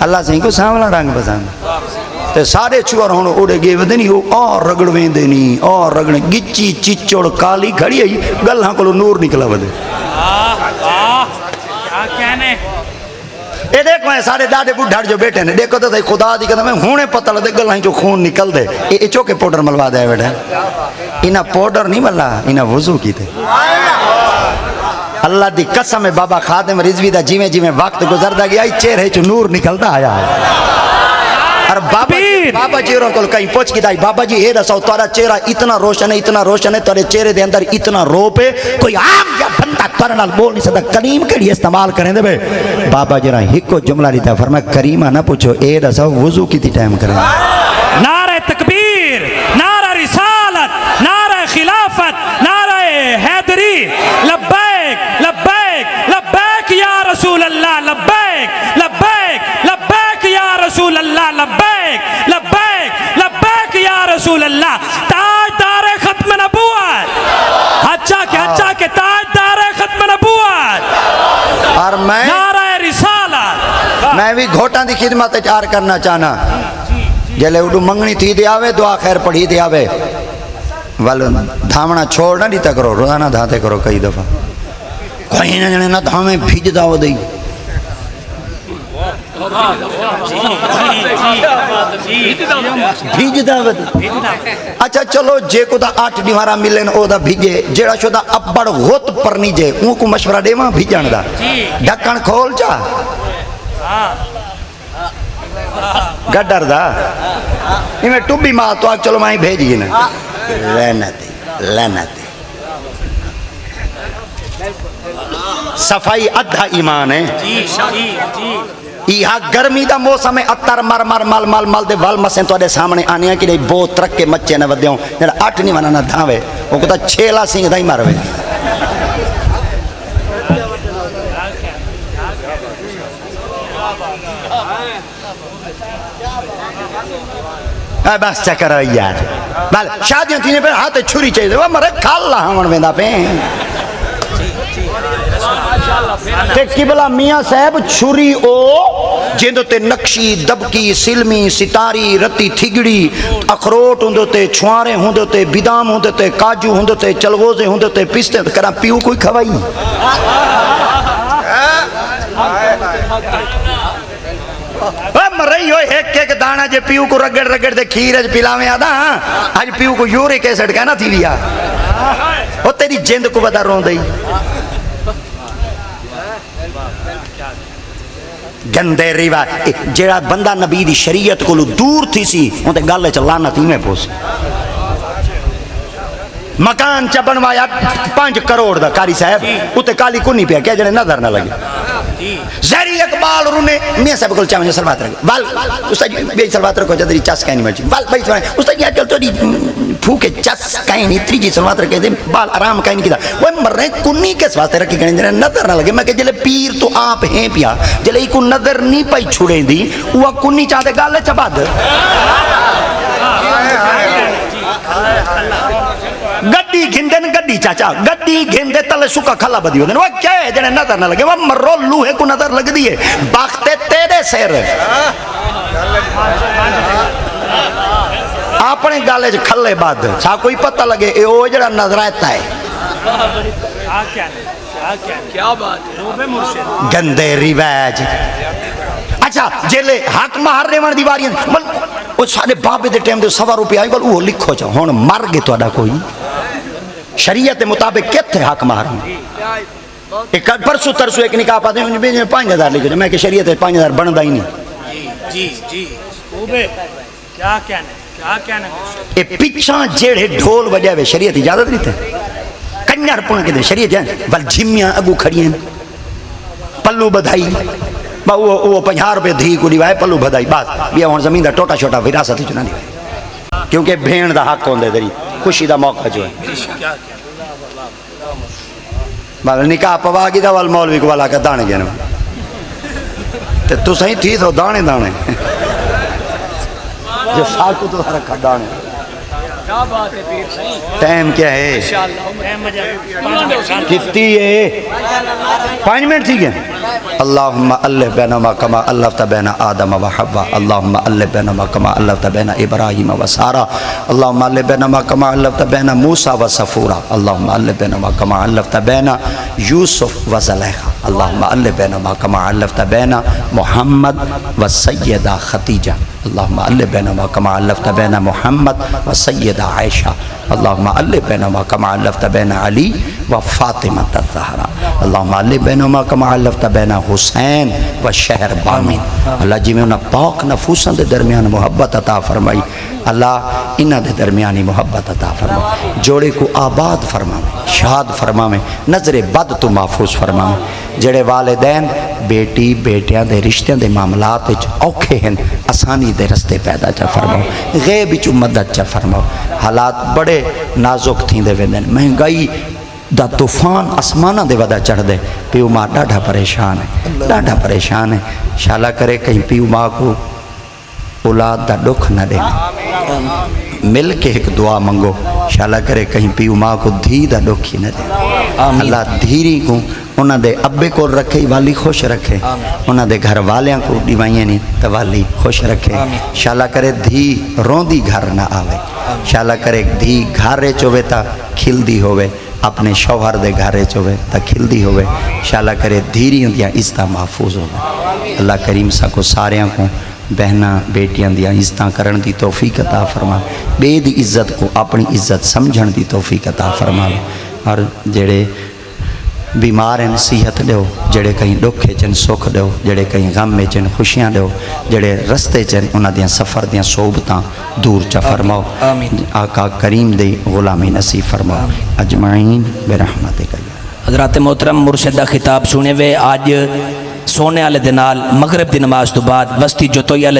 اللہ سے کو ساملا رنگ پسند تے سارے چور ہونے اڑے گئے ودے نہیں اور رگڑ ویندے نہیں اور رگڑ گچی چچوڑ کالی کھڑی ہے گلہاں کو نور نکلا ودے کیا کہنے اے دیکھو ہیں سارے داڑے بڑھڑ جو بیٹھے نے دیکھو تو تھے خدا دی قدم ہے ہونے پتہ لدے گلہاں جو خون نکل دے اے چوکے پوڈر ملوا دے بیٹھے انہا پوڈر نہیں ملا انہا وضو کی تھے اللہ دی قسم ہے بابا خادم رضوی دا جیویں جیویں وقت گزردہ گیا چہرے چو نور نکلتا آیا ہے اور بابا جی اور کل کہیں پوچھ کی دائی بابا جی اے رسو تارا چہرہ اتنا روشن ہے تارے چہرے دے اندر اتنا روپ ہے کوئی عام یا بندہ تارا نال بول نہیں سکتا کریم کے لیے استعمال کریں دے بے بابا جی رہا ہکو جملہ لیتا فرمایا کریمہ نہ پوچھو اے رسو وضو کی تھی ٹائم کریں نعرہ تکبیر نعرہ رسالت نعرہ خلافت نعرہ حیدری لبیک لبیک لبیک یا رسول اللہ لبیک لبیک لبیک یا رسول اللہ لبیک لبیک لبیک یا رسول اللہ تاجدار ختم نبوت حجہ کے تاجدار ختم نبوت اور میں نعرہ رسالت میں بھی گھوٹاں دی خدمت اچار کرنا چاہنا جلے اڈو منگنی تھی دے آوے دعا خیر پڑھی دے آوے والو دھامنا چھوڑ نہ دیتا کرو روزانہ دھاتے کرو کئی دفعہ کوئی نہ جنے نہ دھامیں بھیج داو دئی بھیج داو دئی اچھا چلو جے کو دا 8 دیوارا ملن او دا بھیجے جیڑا شو دا ابڑ غت پر نہیں جے اون کو مشورہ دے ماں بھیجن دا ڈھکن کھول جا گڈر دا میں ٹوبی ماں تو چلو ماں بھیج گی نا لعنت صفائی ادھا ایمان ہے یہاں گرمی دا موسم ہے اتر مر مر مل مل مل دے وال مسیں تو آدھے سامنے آنے ہیں کہ نہیں بو ترک کے مچے نہ ودیوں جڑا 8 نہیں مانا نہ دھاوے وہ کتا 6 لا سنگ دائی ماروے بس چکر ہوئی یار بل شادیاں تینے پہ ہاتھ چھری چاہیے وہ مرے کھال لا ہمن ویندہ پہ تے قبلہ میاں صاحب چھری او جندو تے نقشی دبکی سلمی ستاری رتی تھگڑی اخروٹ ہوندو تے چھوارے ہوندو تے بیدام ہوندو تے کاجو ہوندو تے چلووزے ہوندو تے پستے کرا پیو کوئی کھوائی مرئی ہوئے ایک دانا جے پیو کو رگڑ رگڑ دے کھیرج پلاویں آدھا آج پیو کو یورک ایسڈ کہنا تھی لیا وہ تیری جند کو بدا رون دئی گندے روایت جڑا بندہ نبی دی شریعت کو دور تھی سی ان تے گل چ لعنت ہی میں پوسی مکان چ بنوایا 5 کروڑ دا قاری صاحب اتے کالی کونی پیا کیا جڑے نظر نہ لگے زہری اقبال رونے میاں صاحب کول چاویں سلوات رکھ وال استاد بے سلوات رکھو جدری چس کہیں نہیں مچ وال بھائی استاد یہ چل توڑی پھوکے چس کہیں نہیں تریجی سلوات رکھے دے بال آرام کہیں نہیں کیتا وہ مرے کونی کس واسطے رکھی گنے جڑے نظر نہ لگے میں کہ جلے پیر تو آپ ہیں پیا جلے کو نظر نہیں پئی چھڑے دی وہ کونی چاہتے گل چ بد گڈی گھندن گڈی چاچا گڈی گھندے تلے سکا کھلا بدی ہوندے وہ کیا ہے جنے نظر نہ لگے وہ مرو لوہے کو نظر لگ دی ہے بخت تیرے سر اپنے گالے چ کھلے بعد سا کوئی پتہ لگے اے او جڑا نظر آتا ہے کیا بات ہے روبے مرشد گندے رواج اچھا جیلے حق مہر ریون دی واریاں وہ سارے بابے دے ٹائم دے 100 روپے آئی بول وہ لکھو چا ہن مر گئے تہاڈا کوئی شریعت مطابق کتنے حق مہر ایک پرسو ترسو ایک نکاح پاتے ہیں 5000 لکھو میں کہ شریعت 5000 بندا ہی نہیں جی جی روبے کیا کہنا اے پیچھاں جیڑے ڈھول وجہ وے شریعت اجازت نہیں تھے کنجر پون کے دے شریعت جان ول جھمیاں اگو کھڑی ہیں پلو بدھائی با وہ 50 روپے دھی کو دیوائے پلو بدھائی بات بیا ہن زمین دا ٹوٹا چھوٹا وراثت چ نہ دی کیونکہ بھین دا حق ہوندے دری خوشی دا موقع جو ہے بال نکاح پوا گی دا وال مولوی کو والا کا دانے گے تے تو صحیح تھی تو دانے دانے جو ساکو تو رکھا دانے ٹائم کیا ہے کتنی ہے 5 منٹ تھی گئے اللہم الف بینما کما الفت بین آدم و حوا اللہم الف بینما کما الفت بین ابراہیم و سارا اللہم الف بینما کما الفت بین موسیٰ و صفورا اللہم الف بینما کما الفت بین یوسف و زلیخا اللہم الف بینما کما الفت بین محمد و سیدہ خدیجہ اللہم الف بینما کما الفت بین محمد و سیدہ عائشہ اللہم الف بینما کما الفت بین علی و فاطمہ الزہرا اللہم الف بینما کما الفت بین حسین و شہر بامین اللہ جی میں انہاں پاک نفوساں دے درمیان محبت عطا فرمائی اللہ انہاں دے درمیانی محبت عطا فرمائی جوڑے کو آباد فرماویں شاد فرماویں نظر بد تو محفوظ فرماویں جڑے والدین بیٹی بیٹیاں دے رشتیاں دے معاملات وچ اوکھے ہیں آسانی دے رستے پیدا چا فرماؤ غیب وچ مدد چا فرماؤ حالات بڑے نازک تھیندے ویندن مہنگائی دا طوفان اسمانہ دے ودا چڑھ دے پیو ماں ڈاڑھا پریشان ہے شالا کرے کہیں پیو ماں کو اولاد دا دکھ نہ دے مل کے ایک دعا منگو شالا کرے کہیں پیو ماں کو دھی دا دکھ ہی نہ دے اللہ دھیری کو انہاں دے ابے کو رکھے والی خوش رکھے انہاں دے گھر والیاں کو دیوائیں نہیں تو والی خوش رکھے شالا کرے دھی روندی گھر نہ آوے شالا کرے دھی گھارے چوے تا کھل دی ہوئے اپنے شوہر دے گھارے چوے تا کھل دی ہوئے شالا کرے دھیری دیا عزتاں محفوظ ہوئے اللہ کریم سا کو ساریاں کو بہناں بیٹیاں دیا عزتاں کرن دی توفیق عطا فرما بے دی عزت کو اپنی عزت سمجھن دی توفیق عطا فرما اور جڑے بیمار ہیں صحت دیو جڑے کہیں دکھے چن سکھ دیو جڑے کہیں غم میں چن خوشیاں دیو جڑے رستے چن انہاں دیاں سفر دیاں صحبتاں دور چا فرماؤ آقا کریم دی غلامی نصیب فرماؤ اجمعین برحمتک حضرات محترم مرشد دا خطاب سنے وے آج سونے والے دے نال مغرب دی نماز تو بعد وسطی جوتوئی والے